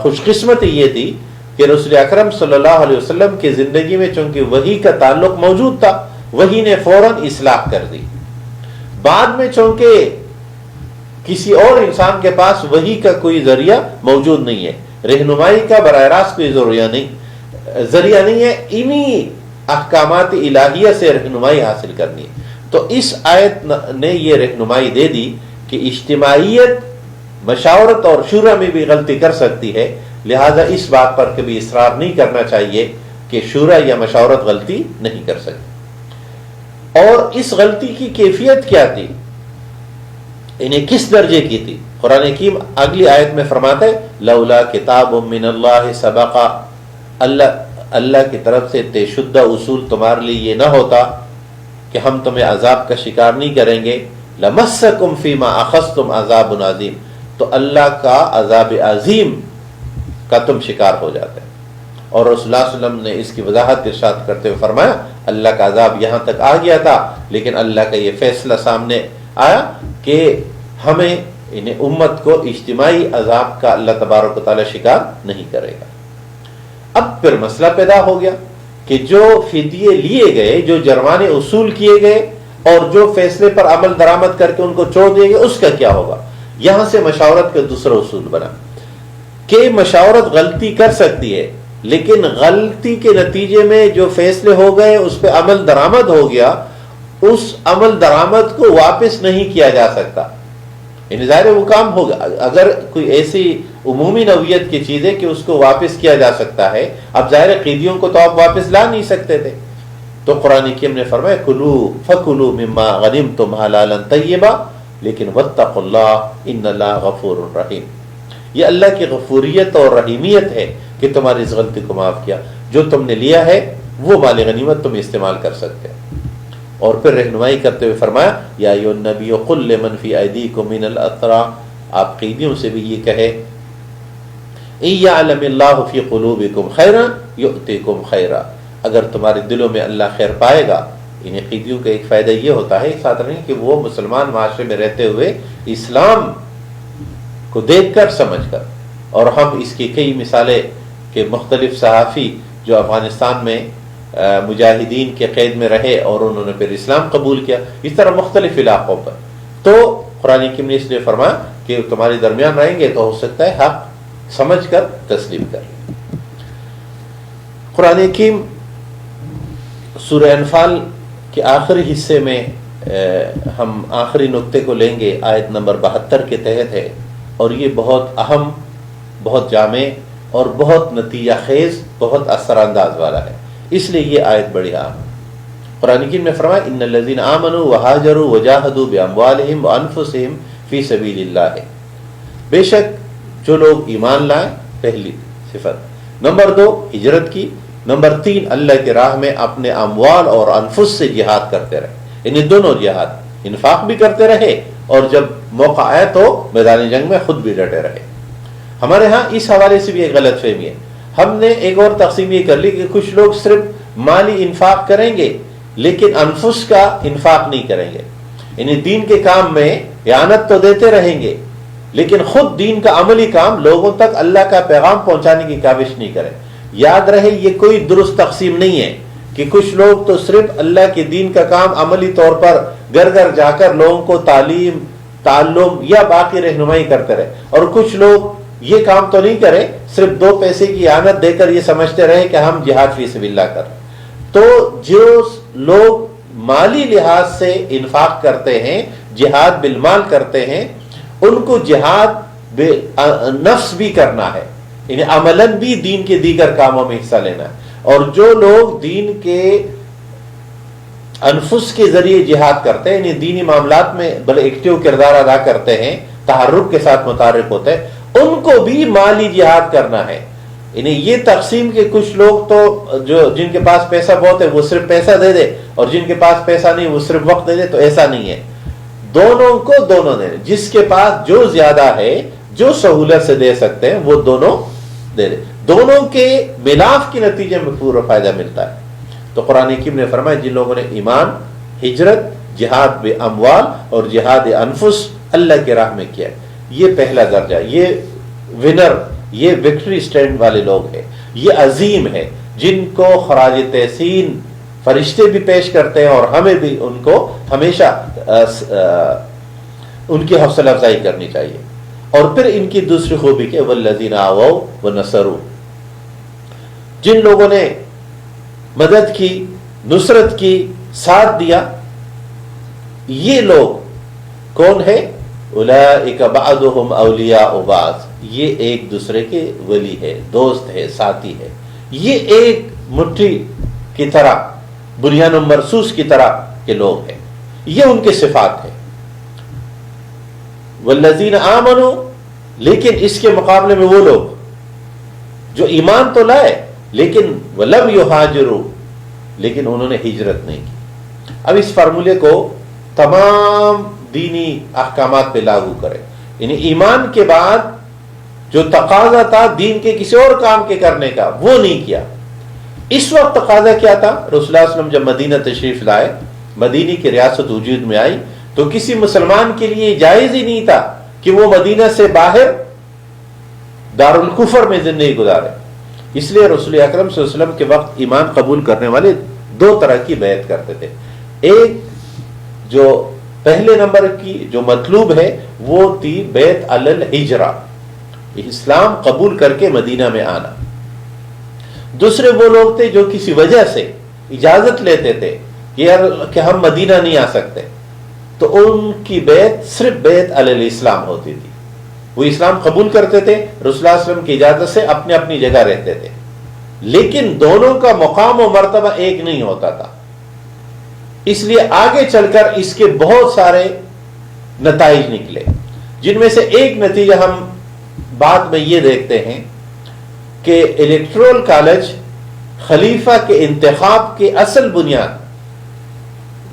خوش قسمتی یہ تھی کہ رسول اکرم صلی اللہ علیہ وسلم کی زندگی میں چونکہ وحی کا تعلق موجود تھا، وحی نے فوراً اصلاح کر دی۔ بعد میں چونکہ کسی اور انسان کے پاس وحی کا کوئی ذریعہ موجود نہیں ہے، رہنمائی کا براہ راست کوئی ذریعہ نہیں ہے، انہی احکامات الہیہ سے رہنمائی حاصل کرنی ہے۔ تو اس آیت نے یہ رہنمائی دے دی کہ اجتماعیت مشاورت اور شورا میں بھی غلطی کر سکتی ہے، لہذا اس بات پر کبھی اصرار نہیں کرنا چاہیے کہ شورا یا مشاورت غلطی نہیں کر سکتی۔ اور اس غلطی کی کیفیت کیا تھی، انہیں کس درجے کی تھی؟ قرآن حکیم اگلی آیت میں فرماتا ہے لولا کتاب من اللہ سبق، اللہ کی طرف سے طے شدہ اصول تمہارے لیے یہ نہ ہوتا کہ ہم تمہیں عذاب کا شکار نہیں کریں گے، لمسکم فیما اخذتم عذاب عظیم، تو اللہ کا عذاب عظیم کا تم شکار ہو جاتے ہیں۔ اور رسول اللہ صلی اللہ علیہ وسلم نے اس کی وضاحت ارشاد کرتے ہوئے فرمایا اللہ کا عذاب یہاں تک آ گیا تھا، لیکن اللہ کا یہ فیصلہ سامنے آیا کہ ہمیں انہیں امت کو اجتماعی عذاب کا اللہ تبارک و تعالی شکار نہیں کرے گا۔ اب پھر مسئلہ پیدا ہو گیا کہ جو فدیے لیے گئے، جو جرمانے اصول کیے گئے اور جو فیصلے پر عمل درآمد کر کے ان کو چھوڑ دیے گئے، اس کا کیا ہوگا؟ یہاں سے مشاورت کا دوسرا اصول بنا کہ مشاورت غلطی کر سکتی ہے، لیکن غلطی کے نتیجے میں جو فیصلے ہو گئے اس پہ عمل درآمد ہو گیا، اس عمل درآمد کو واپس نہیں کیا جا سکتا۔ یعنی ظاہر وہ کام ہوگا، اگر کوئی ایسی عمومی نوعیت کی چیز ہے کہ اس کو واپس کیا جا سکتا ہے، اب ظاہر قیدیوں کو تو آپ واپس لا نہیں سکتے تھے، تو قرآن حکیم نے فرمایا کلوا فکلوا مما غنمتم حلالا طیبا لیکن واتقوا اللہ ان اللہ غفور رحیم۔ یہ اللہ کی غفوریت اور رحیمیت ہے کہ تمہاری اس غلطی کو معاف کیا، جو تم نے لیا ہے وہ مال غنیمت تم استعمال کر سکتے ہیں۔ اور پھر رہنمائی کرتے ہوئے فرمایا یا ایھا النبی قل لمن فی ایدیکم من الاسریٰ، آپ قیدیوں سے بھی یہ کہے ان یعلم اللہ فی قلوبکم خیرا یؤتکم خیرا، اگر تمہارے دلوں میں اللہ خیر پائے گا۔ انہیں قیدیوں کا ایک فائدہ یہ ہوتا ہے ساتھ رہیں کہ وہ مسلمان معاشرے میں رہتے ہوئے اسلام کو دیکھ کر سمجھ کر، اور ہم اس کی کئی مثالیں کہ مختلف صحافی جو افغانستان میں مجاہدین کے قید میں رہے اور انہوں نے پھر اسلام قبول کیا، اس طرح مختلف علاقوں پر. تو قرآن حکیم نے اس لیے فرمایا کہ تمہارے درمیان رہیں گے تو ہو سکتا ہے حق سمجھ کر تسلیم کر لیں. قرآن حکیم سورہ انفال کے آخری حصے میں ہم آخری نقطے کو لیں گے، آیت نمبر 72 کے تحت ہے، اور یہ بہت اہم، بہت جامع اور بہت نتیجہ خیز، بہت اثر انداز والا ہے، اس لیے یہ آیت بڑی اہم ہے. قرآن حکیم نے فرمایا ان الذین آمنوا وہاجروا وجاہدوا باموالہم وانفسہم فی سبیل اللہ، بے شک جو لوگ ایمان لائیں، پہلی صفت. نمبر 2 ہجرت کی. نمبر 3 اللہ کی راہ میں اپنے اموال اور انفس سے جہاد کرتے رہے، یعنی دونوں جہاد، انفاق بھی کرتے رہے اور جب موقع آئے تو میدان جنگ میں خود بھی ڈٹے رہے. ہمارے ہاں اس حوالے سے بھی ایک غلط فہمی ہے. ہم نے ایک اور تقسیم یہ کر لی کہ کچھ لوگ صرف مالی انفاق کریں گے لیکن انفس کا انفاق نہیں کریں گے، یعنی دین کے کام میں اعانت تو دیتے رہیں گے لیکن خود دین کا عملی کام، لوگوں تک اللہ کا پیغام پہنچانے کی کاوش نہیں کریں. یاد رہے یہ کوئی درست تقسیم نہیں ہے کہ کچھ لوگ تو صرف اللہ کے دین کا کام عملی طور پر گھر گھر جا کر لوگوں کو تعلیم، تعلم یا باقی رہنمائی کرتے رہے، اور کچھ لوگ یہ کام تو نہیں کرے، صرف 2 پیسے کی اعانت دے کر یہ سمجھتے رہے کہ ہم جہاد فی سبیل اللہ کر. تو جو لوگ مالی لحاظ سے انفاق کرتے ہیں، جہاد بالمال کرتے ہیں، ان کو جہاد نفس بھی کرنا ہے، یعنی عملاً بھی دین کے دیگر کاموں میں حصہ لینا ہے. اور جو لوگ دین کے انفس کے ذریعے جہاد کرتے ہیں، یعنی دینی معاملات میں بڑے ایکٹیو کردار ادا کرتے ہیں، تحرک کے ساتھ متحرک ہوتے ہیں، ان کو بھی مالی جہاد کرنا ہے. یعنی یہ تقسیم کے کچھ لوگ تو جو جن کے پاس پیسہ بہت ہے وہ صرف پیسہ دے دے، اور جن کے پاس پیسہ نہیں وہ صرف وقت دے دے، تو ایسا نہیں ہے. دونوں کو دونوں دے، جس کے پاس جو زیادہ ہے، جو سہولت سے دے سکتے ہیں وہ دونوں دے دے. دونوں کے ملاف کے نتیجے میں پورا فائدہ ملتا ہے. تو قرآن حکیم نے فرمایا جن لوگوں نے ایمان، ہجرت، جہاد بے اموال اور جہاد انفس اللہ کی راہ میں کیا، یہ پہلا درجہ، یہ ونر، یہ وکٹری سٹینڈ والے لوگ ہیں، یہ عظیم ہے، جن کو خراج تحسین فرشتے بھی پیش کرتے ہیں، اور ہمیں بھی ان کو ہمیشہ ان کی حوصلہ افزائی کرنی چاہیے. اور پھر ان کی دوسری خوبی کہ والذین آووا ونصروا، جن لوگوں نے مدد کی، نصرت کی، ساتھ دیا، یہ لوگ کون ہے؟ اولئک بعضهم اولیاء بعض، یہ ایک دوسرے کے ولی ہے، دوست ہے، ساتھی ہے. یہ ایک مٹھی کی طرح، بنیان مرصوص کی طرح کے لوگ ہیں، یہ ان کے صفات ہیں. والذین آمنوا، لیکن اس کے مقابلے میں وہ لوگ جو ایمان تو لائے لیکن ولم یہاجروا، لیکن انہوں نے ہجرت نہیں کی. اب اس فارمولے کو تمام دینی احکامات پہ لاگو کریں، یعنی ایمان کے بعد جو تقاضا تھا دین کے کسی اور کام کے کرنے کا وہ نہیں کیا. اس وقت تقاضا کیا تھا؟ رسول اللہ علیہ وسلم جب مدینہ تشریف لائے، مدینہ کی ریاست وجود میں آئی، تو کسی مسلمان کے لیے جائز ہی نہیں تھا کہ وہ مدینہ سے باہر دارالکفر میں زندگی گزارے. اس لیے رسول اکرم صلی اللہ علیہ وسلم کے وقت ایمان قبول کرنے والے 2 طرح کی بیعت کرتے تھے. ایک جو پہلے نمبر کی جو مطلوب ہے وہ تھی بیعت علی الہجرہ، اسلام قبول کر کے مدینہ میں آنا. دوسرے وہ لوگ تھے جو کسی وجہ سے اجازت لیتے تھے کہ ہم مدینہ نہیں آ سکتے، تو ان کی بیعت صرف بیعت علی الاسلام ہوتی تھی. وہ اسلام قبول کرتے تھے، رسول اللہ صلی اللہ علیہ وسلم کی اجازت سے اپنے اپنی جگہ رہتے تھے، لیکن دونوں کا مقام و مرتبہ ایک نہیں ہوتا تھا. اس لیے آگے چل کر اس کے بہت سارے نتائج نکلے، جن میں سے ایک نتیجہ ہم بعد میں یہ دیکھتے ہیں کہ الیکٹورل کالج خلیفہ کے انتخاب کی اصل بنیاد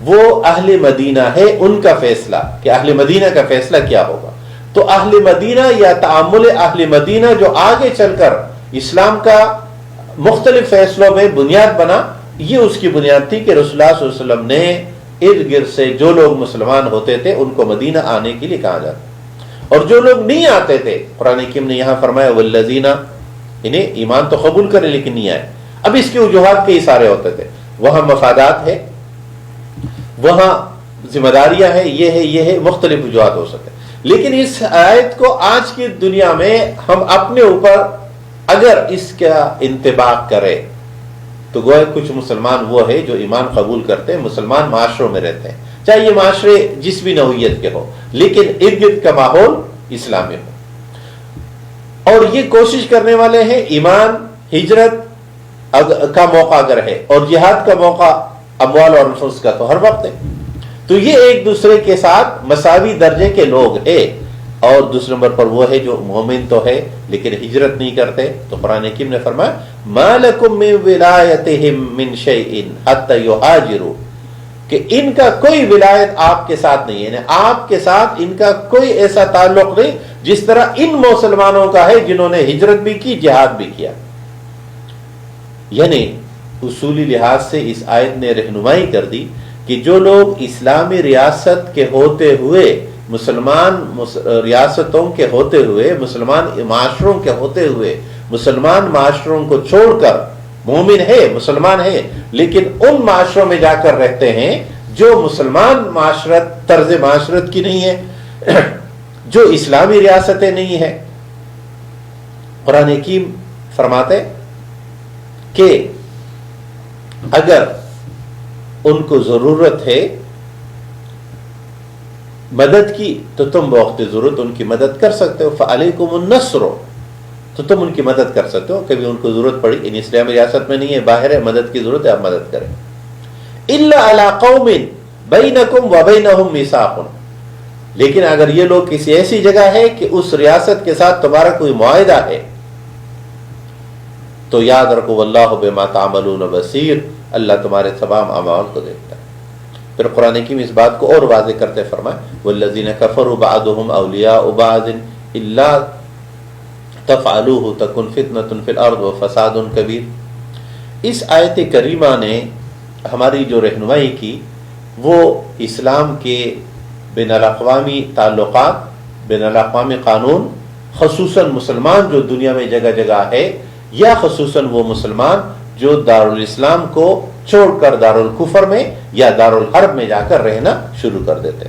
وہ اہل مدینہ ہے، ان کا فیصلہ کہ اہل مدینہ کا فیصلہ کیا ہوگا. تو اہل مدینہ یا تعامل اہل مدینہ جو آگے چل کر اسلام کا مختلف فیصلوں میں بنیاد بنا، یہ اس کی بنیاد تھی کہ رسول اللہ صلی اللہ علیہ وسلم نے ارد گرد سے جو لوگ مسلمان ہوتے تھے ان کو مدینہ آنے کے لیے کہا جاتا، اور جو لوگ نہیں آتے تھے قرآن حکیم نے یہاں فرمایا والذین، انہیں ایمان تو قبول کرے لیکن نہیں آئے. اب اس کی وجوہات کئی سارے ہوتے تھے، وہاں مفادات ہے، وہاں ذمہ داریاں ہیں، یہ ہے، مختلف وجوہات ہو سکتے ہیں۔ لیکن اس آیت کو آج کی دنیا میں ہم اپنے اوپر اگر اس کا انطباق کریں تو گویا کچھ مسلمان وہ ہے جو ایمان قبول کرتے ہیں، مسلمان معاشروں میں رہتے ہیں، چاہے یہ معاشرے جس بھی نوعیت کے ہو، لیکن ارد گرد کا ماحول اسلامی ہو، اور یہ کوشش کرنے والے ہیں ایمان، ہجرت کا موقع اگر ہے اور جہاد کا موقع اموال اور نفوس کا تو ہر وقت ہے، تو یہ ایک دوسرے کے ساتھ مساوی درجے کے لوگ ہیں۔ اور دوسرے نمبر پر وہ ہے جو مومن تو ہے لیکن ہجرت نہیں کرتے، تو قرآن حکیم نے فرمایا مَا لَكُم مِّن وِلَایَتِهِم مِّن شَيْءٍ حَتَّى يُهَاجِرُوا، کہ ان کا کوئی ولایت آپ کے ساتھ نہیں ہے، یعنی آپ کے ساتھ ان کا کوئی ایسا تعلق نہیں جس طرح ان مسلمانوں کا ہے جنہوں نے ہجرت بھی کی، جہاد بھی کیا۔ یعنی اصولی لحاظ سے اس آیت نے رہنمائی کر دی کہ جو لوگ اسلامی ریاست کے ہوتے ہوئے، مسلمان ریاستوں کے ہوتے ہوئے، مسلمان معاشروں کے ہوتے ہوئے، مسلمان معاشروں کو چھوڑ کر مومن ہے، مسلمان ہے، لیکن ان معاشروں میں جا کر رہتے ہیں جو مسلمان معاشرت، طرز معاشرت کی نہیں ہے، جو اسلامی ریاستیں نہیں ہیں، قرآن حکیم فرماتے کہ اگر ان کو ضرورت ہے مدد کی تو تم بوقت ضرورت ان کی مدد کر سکتے ہو، فعلیکم النصر، تو تم ان کی مدد کر سکتے ہو، کبھی ان کو ضرورت پڑی، ان اسلامی ریاست میں نہیں ہے، باہر ہے، مدد کی ضرورت ہے، آپ مدد کریں۔ الا علی قوم بینکم وبینہم میثاق، لیکن اگر یہ لوگ کسی ایسی جگہ ہے کہ اس ریاست کے ساتھ تمہارا کوئی معاہدہ ہے تو یاد رکھو واللہ بما تعملون بصیر، اللہ تمہارے تمام اعمال کو دیکھتا ہے۔ پھر قرآن حکیم اس بات کو اور واضح کرتے فرمائے والذین کفروا بعضهم اولیاء بعض الا تفعلوه تکن فتنة فی الارض وفساد کبیر۔ اس آیت کریمہ نے ہماری جو رہنمائی کی وہ اسلام کے بین الاقوامی تعلقات، بین الاقوامی قانون، خصوصاً مسلمان جو دنیا میں جگہ جگہ ہے، یا خصوصاً وہ مسلمان جو دارالاسلام کو چھوڑ کر دارالکفر میں یا دارالحرب میں جا کر رہنا شروع کر دیتے۔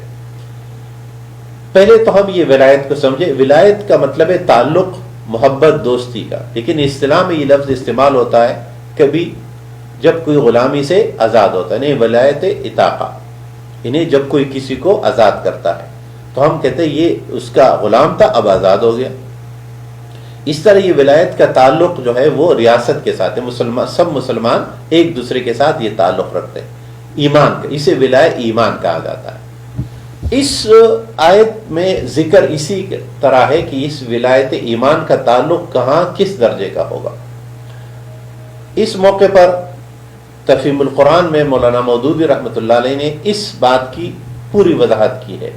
پہلے تو ہم یہ ولایت کو سمجھے، ولایت کا مطلب ہے تعلق، محبت، دوستی کا، لیکن اصطلاح میں یہ لفظ استعمال ہوتا ہے کبھی جب کوئی غلامی سے آزاد ہوتا ہے، نہیں ولایت اطاقہ، انہیں جب کوئی کسی کو آزاد کرتا ہے تو ہم کہتے ہیں یہ اس کا غلام تھا اب آزاد ہو گیا۔ اس طرح یہ ولایت کا تعلق جو ہے وہ ریاست کے ساتھ ہے، سب مسلمان ایک دوسرے کے ساتھ یہ تعلق رکھتے ہیں، ایمان کا، اسے ولایت ایمان کہا جاتا ہے۔ اس آیت میں ذکر اسی طرح ہے کہ اس ولایت ایمان کا تعلق کہاں کس درجے کا ہوگا۔ اس موقع پر تفہیم القرآن میں مولانا مودودی رحمۃ اللہ علیہ نے اس بات کی پوری وضاحت کی ہے،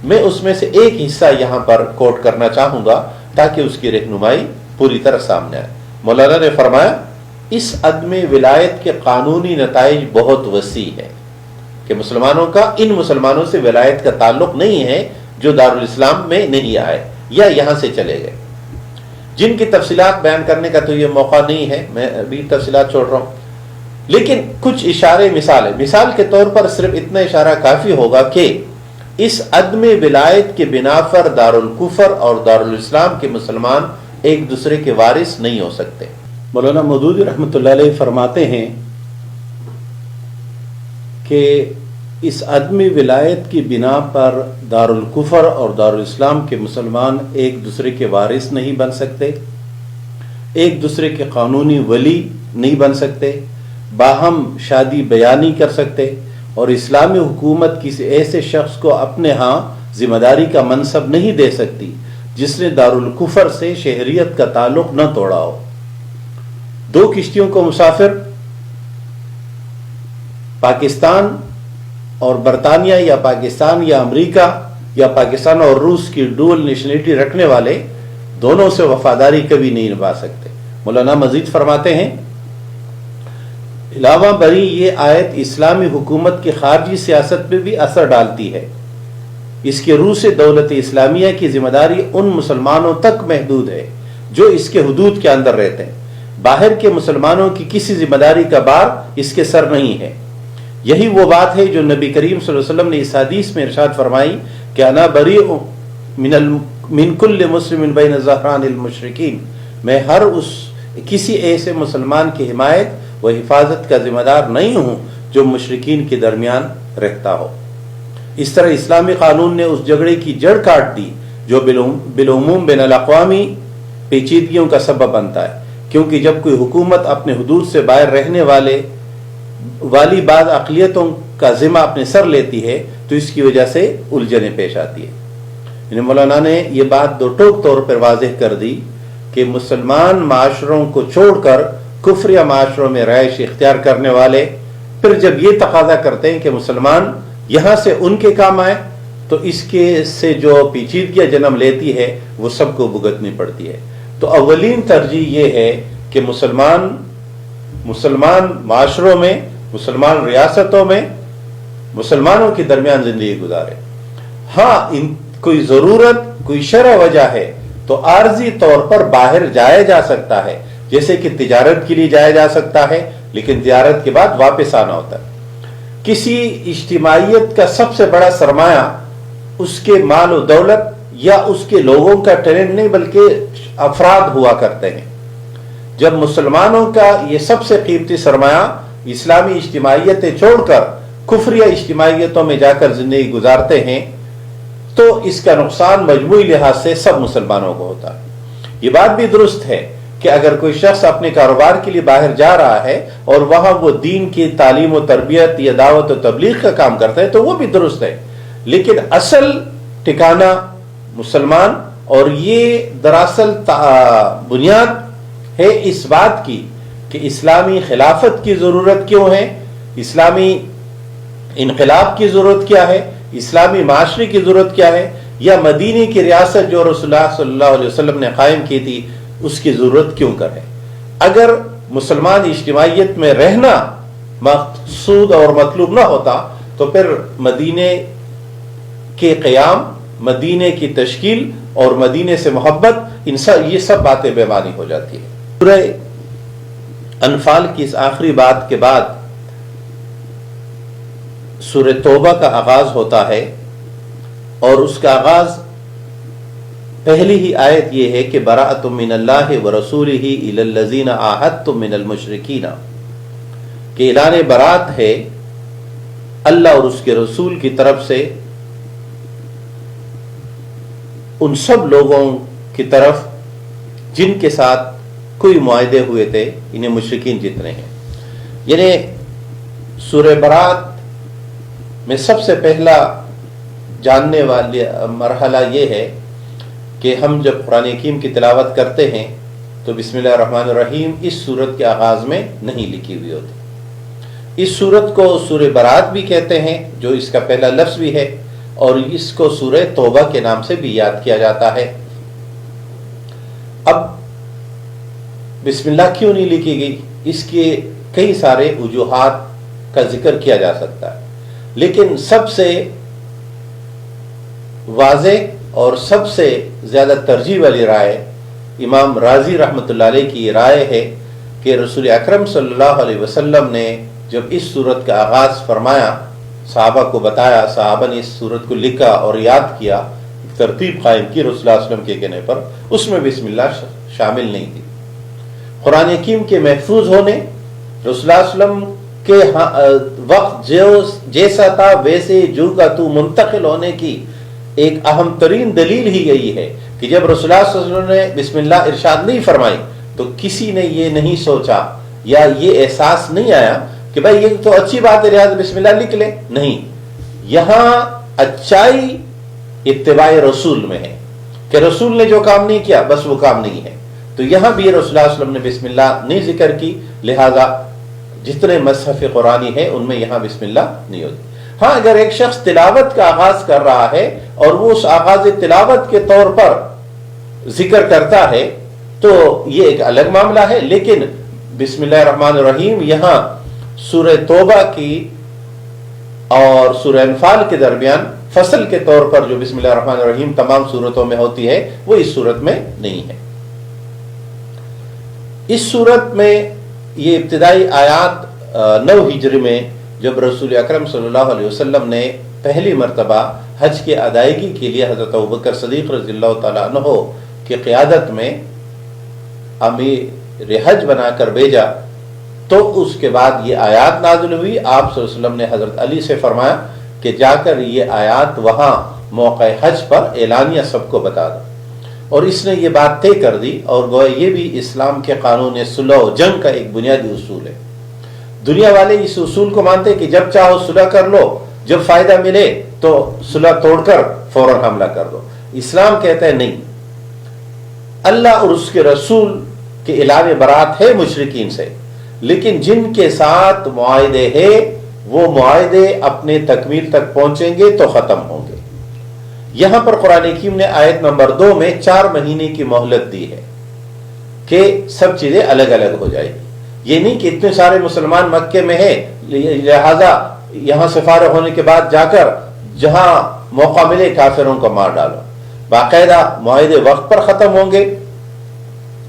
میں اس میں سے ایک حصہ یہاں پر کوٹ کرنا چاہوں گا تاکہ اس کی رہنمائی پوری طرح سامنے آئے۔ مولانا نے فرمایا اس عدم ولایت کے قانونی نتائج بہت وسیع ہے کہ مسلمانوں کا ان مسلمانوں سے ولایت کا تعلق نہیں ہے جو دارالاسلام میں نہیں آئے یا یہاں سے چلے گئے، جن کی تفصیلات بیان کرنے کا تو یہ موقع نہیں ہے، میں ابھی تفصیلات چھوڑ رہا ہوں، لیکن کچھ اشارے مثال کے طور پر صرف اتنا اشارہ کافی ہوگا کہ اس عدم ولایت کے بنا پر دارالکفر اور دارالاسلام کے مسلمان ایک دوسرے کے وارث نہیں ہو سکتے۔ مولانا مودودی رحمۃ اللہ علیہ فرماتے ہیں کہ اس عدم ولایت کی بنا پر دارالکفر اور دارالاسلام کے مسلمان ایک دوسرے کے وارث نہیں بن سکتے، ایک دوسرے کے قانونی ولی نہیں بن سکتے، باہم شادی بیان نہیں کر سکتے، اور اسلامی حکومت کسی ایسے شخص کو اپنے ہاں ذمہ داری کا منصب نہیں دے سکتی جس نے دارالکفر سے شہریت کا تعلق نہ توڑا ہو۔ دو کشتیوں کو مسافر پاکستان اور برطانیہ یا پاکستان یا امریکہ یا پاکستان اور روس کی ڈول نیشنلٹی رکھنے والے دونوں سے وفاداری کبھی نہیں نبھا سکتے۔ مولانا مزید فرماتے ہیں علاوہ بری یہ آیت اسلامی حکومت کی خارجی سیاست پہ بھی اثر ڈالتی ہے، اس کے روح سے دولت اسلامیہ کی ذمہ داری ان مسلمانوں تک محدود ہے جو اس کے حدود کے اندر رہتے ہیں، باہر کے مسلمانوں کی کسی ذمہ داری کا بار اس کے سر نہیں ہے۔ یہی وہ بات ہے جو نبی کریم صلی اللہ علیہ وسلم نے اس حدیث میں ارشاد فرمائی کہ انا بریء من کل مسلم بین ظہران المشرکین، میں ہر اس کسی ایسے مسلمان کی حمایت و حفاظت کا ذمہ دار نہیں ہوں جو مشرکین کے درمیان رہتا ہو۔ اس طرح اسلامی قانون نے اس جھگڑے کی جڑ کاٹ دی جو بالعموم بین الاقوامی پیچیدگیوں کا سبب بنتا ہے، کیونکہ جب کوئی حکومت اپنے حدود سے باہر رہنے والی بعض اقلیتوں کا ذمہ اپنے سر لیتی ہے تو اس کی وجہ سے الجھنیں پیش آتی ہے۔ یعنی مولانا نے یہ بات دو ٹوک طور پر واضح کر دی کہ مسلمان معاشروں کو چھوڑ کر کفریہ معاشروں میں رہائش اختیار کرنے والے پھر جب یہ تقاضا کرتے ہیں کہ مسلمان یہاں سے ان کے کام آئے تو اس کے سے جو پیچیدگیاں جنم لیتی ہے وہ سب کو بھگتنی پڑتی ہے۔ تو اولین ترجیح یہ ہے کہ مسلمان معاشروں میں، مسلمان ریاستوں میں مسلمانوں کے درمیان زندگی گزارے۔ ہاں کوئی ضرورت، کوئی شرع وجہ ہے تو عارضی طور پر باہر جایا جا سکتا ہے، جیسے کہ تجارت کے لیے جایا جا سکتا ہے، لیکن تجارت کے بعد واپس آنا ہوتا ہے۔ کسی اجتماعیت کا سب سے بڑا سرمایہ اس کے مال و دولت یا اس کے لوگوں کا ٹیلنٹ نہیں بلکہ افراد ہوا کرتے ہیں۔ جب مسلمانوں کا یہ سب سے قیمتی سرمایہ اسلامی اجتماعیتیں چھوڑ کر کفریہ اجتماعیتوں میں جا کر زندگی گزارتے ہیں تو اس کا نقصان مجموعی لحاظ سے سب مسلمانوں کو ہوتا ہے۔ یہ بات بھی درست ہے کہ اگر کوئی شخص اپنے کاروبار کے لیے باہر جا رہا ہے اور وہاں وہ دین کی تعلیم و تربیت یا دعوت و تبلیغ کا کام کرتا ہے تو وہ بھی درست ہے، لیکن اصل ٹھکانہ مسلمان، اور یہ دراصل بنیاد ہے اس بات کی کہ اسلامی خلافت کی ضرورت کیوں ہے، اسلامی انقلاب کی ضرورت کیا ہے، اسلامی معاشرے کی ضرورت کیا ہے، یا مدینے کی ریاست جو رسول اللہ صلی اللہ علیہ وسلم نے قائم کی تھی اس کی ضرورت کیوں کر ہے۔ اگر مسلمان اجتماعیت میں رہنا مقصود اور مطلوب نہ ہوتا تو پھر مدینے کے قیام، مدینے کی تشکیل اور مدینے سے محبت یہ سب باتیں بے معنی ہو جاتی ہیں۔ سورہ انفال کی اس آخری بات کے بعد سورہ توبہ کا آغاز ہوتا ہے، اور اس کا آغاز پہلی ہی آیت یہ ہے کہ براءۃ من اللہ ورسولہ الی الذین عاہدتم من المشرکین، کہ اعلان برات ہے اللہ اور اس کے رسول کی طرف سے ان سب لوگوں کی طرف جن کے ساتھ کوئی معاہدے ہوئے تھے، انہیں مشرکین جتنے ہیں۔ یعنی سورہ برات میں سب سے پہلا جاننے والی مرحلہ یہ ہے کہ ہم جب قرآن حکیم کی تلاوت کرتے ہیں تو بسم اللہ الرحمن الرحیم اس سورت کے آغاز میں نہیں لکھی ہوئی ہوتی۔ اس سورت کو سورہ برات بھی کہتے ہیں جو اس کا پہلا لفظ بھی ہے، اور اس کو سورہ توبہ کے نام سے بھی یاد کیا جاتا ہے۔ اب بسم اللہ کیوں نہیں لکھی گئی، اس کے کئی سارے وجوہات کا ذکر کیا جا سکتا ہے، لیکن سب سے واضح اور سب سے زیادہ ترجیح والی رائے امام رازی رحمۃ اللہ علیہ کی رائے ہے کہ رسول اکرم صلی اللہ علیہ وسلم نے جب اس سورت کا آغاز فرمایا، صحابہ کو بتایا، صحابہ نے اس سورت کو لکھا اور یاد کیا، ترتیب قائم کی رسول اللہ علیہ وسلم کے کہنے پر، اس میں بسم اللہ شامل نہیں تھی۔ قرآن حکیم کے محفوظ ہونے، رسول اللہ علیہ وسلم کے وقت جیسا تھا ویسے جو کا تو منتقل ہونے کی ایک اہم ترین دلیل ہی یہی ہے کہ جب رسول اللہ صلی اللہ علیہ وسلم نے بسم اللہ ارشاد نہیں فرمائی تو کسی نے یہ نہیں سوچا یا یہ احساس نہیں آیا کہ بھائی یہ تو اچھی بات ہے لہٰذا بسم اللہ لکھ لے، نہیں، یہاں اچائی اتباع رسول میں ہے کہ رسول نے جو کام نہیں کیا بس وہ کام نہیں ہے، تو یہاں بھی رسول اللہ صلی اللہ علیہ وسلم نے بسم اللہ نہیں ذکر کی، لہذا جتنے مصحف قرآنی ہیں ان میں یہاں بسم اللہ نہیں ہوتی۔ ہاں اگر ایک شخص تلاوت کا آغاز کر رہا ہے اور وہ اس آغاز تلاوت کے طور پر ذکر کرتا ہے تو یہ ایک الگ معاملہ ہے، لیکن بسم اللہ الرحمن الرحیم یہاں سورہ توبہ کی اور سورہ انفال کے درمیان فصل کے طور پر جو بسم اللہ الرحمن الرحیم تمام صورتوں میں ہوتی ہے وہ اس صورت میں نہیں ہے۔ اس صورت میں یہ ابتدائی آیات 9 ہجری میں جب رسول اکرم صلی اللہ علیہ وسلم نے پہلی مرتبہ حج کی ادائیگی کے لیے حضرت ابوبکر صدیق رضی اللہ تعالیٰ عنہ کی قیادت میں امیر حج بنا کر بھیجا، تو اس کے بعد یہ آیات نازل ہوئی۔ آپ صلی اللہ علیہ وسلم نے حضرت علی سے فرمایا کہ جا کر یہ آیات وہاں موقع حج پر اعلانیہ سب کو بتا دو، اور اس نے یہ بات طے کر دی، اور گویا یہ بھی اسلام کے قانون صلح و جنگ کا ایک بنیادی اصول ہے۔ دنیا والے اس اصول کو مانتے کہ جب چاہو صلح کر لو، جب فائدہ ملے تو صلح توڑ کر فوراً حملہ کر دو۔ اسلام کہتا ہے نہیں، اللہ اور اس کے رسول کے علاوہ برات ہے مشرکین سے، لیکن جن کے ساتھ معاہدے ہیں وہ معاہدے اپنے تکمیل تک پہنچیں گے تو ختم ہوں گے۔ یہاں پر قرآن حکیم نے آیت نمبر 2 میں 4 مہینے کی مہلت دی ہے کہ سب چیزیں الگ الگ ہو جائیں گی۔ یہ نہیں کہ اتنے سارے مسلمان مکے میں ہیں لہذا یہاں سے فارغ ہونے کے بعد جا کر جہاں موقع ملے کافروں کو مار ڈالو۔ باقاعدہ معاہدے وقت پر ختم ہوں گے،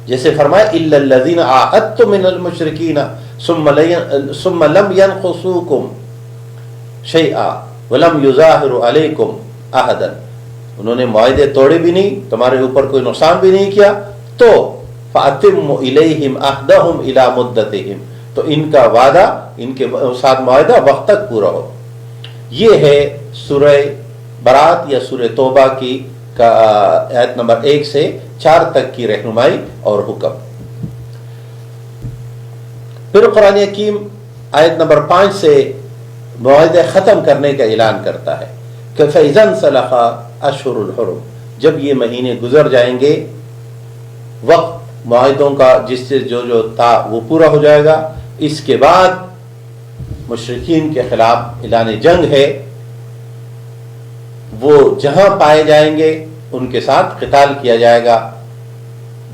جیسے فرمایا الا الذین عاہدتم من المشرکین ثم لم ينقصوکم شیئا ولم یظاہروا علیکم احدا، انہوں نے معاہدے توڑے بھی نہیں، تمہارے اوپر کوئی نقصان بھی نہیں کیا، تو فَأَتِمُّ إِلَيْهِمْ عَهْدَهُمْ إِلَى مُدَّتِهِمْ، تو ان کا وعدہ، ان کے ساتھ معاہدہ وقت تک پورا ہو۔ یہ ہے سورہ برات یا سورہ توبہ کی آیت نمبر 1 سے 4 تک کی رہنمائی اور حکم۔ پھر قرآن حکیم آیت نمبر 5 سے معاہدے ختم کرنے کا اعلان کرتا ہے کہ فَإِذَا انْسَلَخَ أَشْهُرُ الْحُرُمْ، جب یہ مہینے گزر جائیں گے، وقت معاہدوں کا جس سے جو تھا وہ پورا ہو جائے گا، اس کے بعد مشرکین کے خلاف اعلان جنگ ہے، وہ جہاں پائے جائیں گے ان کے ساتھ قتال کیا جائے گا۔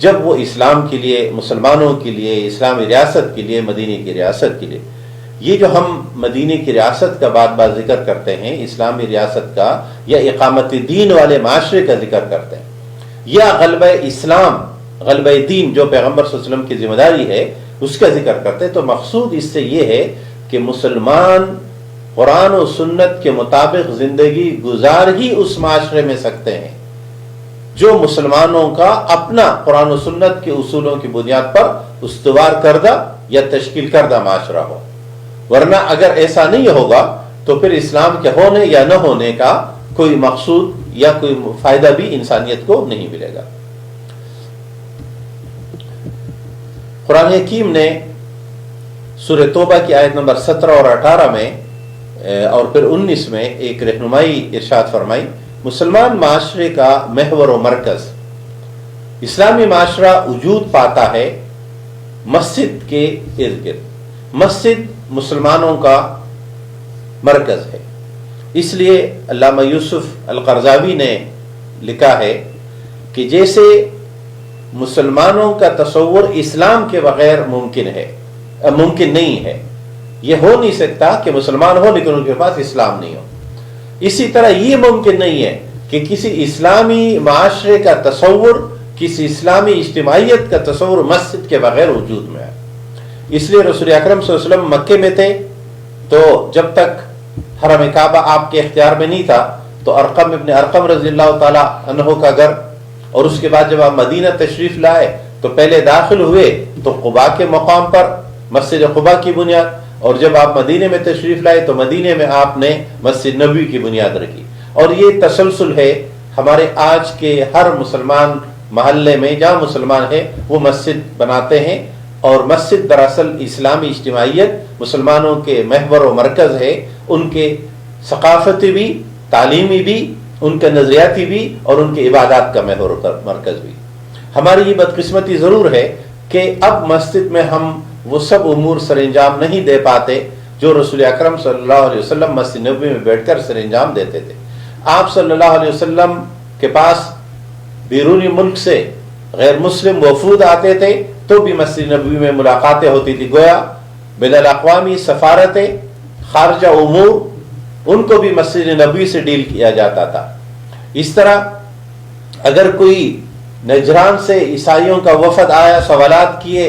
جب وہ اسلام کے لیے، مسلمانوں کے لیے، اسلامی ریاست کے لیے، مدینے کی ریاست کے لیے، یہ جو ہم مدینے کی ریاست کا بات ذکر کرتے ہیں، اسلامی ریاست کا یا اقامت دین والے معاشرے کا ذکر کرتے ہیں، یا غلبہ اسلام، غلبہ دین جو پیغمبر صلی اللہ علیہ وسلم کی ذمہ داری ہے اس کا ذکر کرتے ہیں، تو مقصود اس سے یہ ہے کہ مسلمان قرآن و سنت کے مطابق زندگی گزار ہی اس معاشرے میں سکتے ہیں جو مسلمانوں کا اپنا قرآن و سنت کے اصولوں کی بنیاد پر استوار کردہ یا تشکیل کردہ معاشرہ ہو۔ ورنہ اگر ایسا نہیں ہوگا تو پھر اسلام کے ہونے یا نہ ہونے کا کوئی مقصود یا کوئی فائدہ بھی انسانیت کو نہیں ملے گا۔ قرآن حکیم نے سورہ توبہ کی آیت نمبر 17 اور 18 میں اور پھر 19 میں ایک رہنمائی ارشاد فرمائی۔ مسلمان معاشرے کا محور و مرکز، اسلامی معاشرہ وجود پاتا ہے مسجد کے ارد گرد۔ مسجد مسلمانوں کا مرکز ہے، اس لیے علامہ یوسف القرضاوی نے لکھا ہے کہ جیسے مسلمانوں کا تصور اسلام کے بغیر ممکن نہیں ہے، یہ ہو نہیں سکتا کہ مسلمان ہو لیکن ان کے پاس اسلام نہیں ہو، اسی طرح یہ ممکن نہیں ہے کہ کسی اسلامی معاشرے کا تصور، کسی اسلامی اجتماعیت کا تصور مسجد کے بغیر وجود میں ہے۔ اس لیے رسول اکرم صلی اللہ علیہ وسلم مکے میں تھے تو جب تک حرم کعبہ آپ کے اختیار میں نہیں تھا تو ارقم ابن ارقم رضی اللہ تعالی عنہ کا گھر، اور اس کے بعد جب آپ مدینہ تشریف لائے تو پہلے داخل ہوئے تو قباء کے مقام پر مسجد قباء کی بنیاد، اور جب آپ مدینے میں تشریف لائے تو مدینے میں آپ نے مسجد نبوی کی بنیاد رکھی۔ اور یہ تسلسل ہے ہمارے آج کے ہر مسلمان محلے میں جہاں مسلمان ہے وہ مسجد بناتے ہیں، اور مسجد دراصل اسلامی اجتماعیت مسلمانوں کے محور و مرکز ہے، ان کے ثقافتی بھی، تعلیمی بھی، ان کے نظریاتی بھی، اور ان کے عبادات کا محور و مرکز بھی۔ ہماری یہ بدقسمتی ضرور ہے کہ اب مسجد میں ہم وہ سب امور سر انجام نہیں دے پاتے جو رسول اکرم صلی اللہ علیہ وسلم مسجد نبوی میں بیٹھ کر سر انجام دیتے تھے۔ آپ صلی اللہ علیہ وسلم کے پاس بیرونی ملک سے غیر مسلم وفود آتے تھے تو بھی مسجد نبوی میں ملاقاتیں ہوتی تھی، گویا بین الاقوامی سفارتیں، خارجہ امور، ان کو بھی مسجد نبوی سے ڈیل کیا جاتا تھا۔ اس طرح اگر کوئی نجران سے عیسائیوں کا وفد آیا، سوالات کیے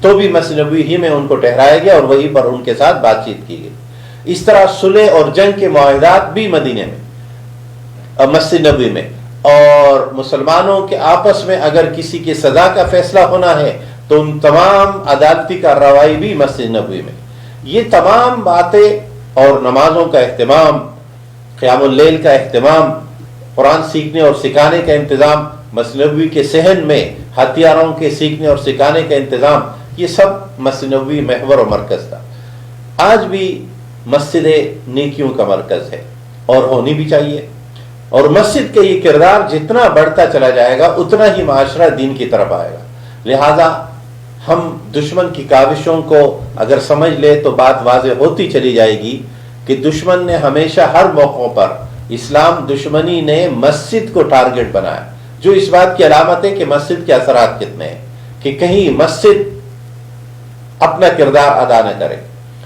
تو بھی مسجد نبوی ہی میں ان کو ٹھہرایا گیا اور وہیں پر ان کے ساتھ بات چیت کی گئی۔ اس طرح صلح اور جنگ کے معاہدات بھی مدینے میں، مسجد نبوی میں، اور مسلمانوں کے آپس میں اگر کسی کی سزا کا فیصلہ ہونا ہے تو ان تمام عدالتی کارروائی بھی مسجد نبوی میں۔ یہ تمام باتیں اور نمازوں کا اہتمام، قیام اللیل کا اہتمام، قرآن سیکھنے اور سکھانے کا انتظام، مسجد نبوی کے صحن میں ہتھیاروں کے سیکھنے اور سکھانے کا انتظام، یہ سب مسجد نبوی محور و مرکز تھا۔ آج بھی مسجد نیکیوں کا مرکز ہے اور ہونی بھی چاہیے، اور مسجد کا یہ کردار جتنا بڑھتا چلا جائے گا اتنا ہی معاشرہ دین کی طرف آئے گا۔ لہذا ہم دشمن کی کاوشوں کو اگر سمجھ لے تو بات واضح ہوتی چلی جائے گی کہ دشمن نے ہمیشہ ہر موقع پر، اسلام دشمنی نے مسجد کو ٹارگٹ بنایا، جو اس بات کی علامت ہے کہ مسجد کے اثرات کتنے ہیں، کہ کہیں مسجد اپنا کردار ادا نہ کرے۔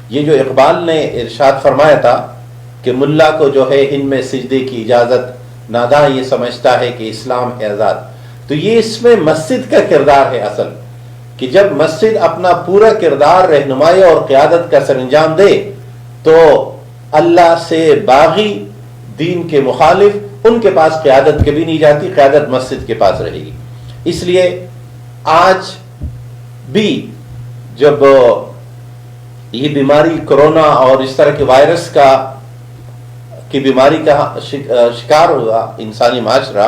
یہ جو اقبال نے ارشاد فرمایا تھا کہ ملا کو جو ہے ان میں سجدے کی اجازت، ناداں یہ سمجھتا ہے کہ اسلام ہے آزاد، تو یہ اس میں مسجد کا کردار ہے اصل، کہ جب مسجد اپنا پورا کردار رہنمائی اور قیادت کا سر انجام دے تو اللہ سے باغی، دین کے مخالف، ان کے پاس قیادت کبھی نہیں جاتی، قیادت مسجد کے پاس رہے گی۔ اس لیے آج بھی جب یہ بیماری کرونا اور اس طرح کے وائرس کی بیماری کا شکار ہوا انسانی معاشرہ،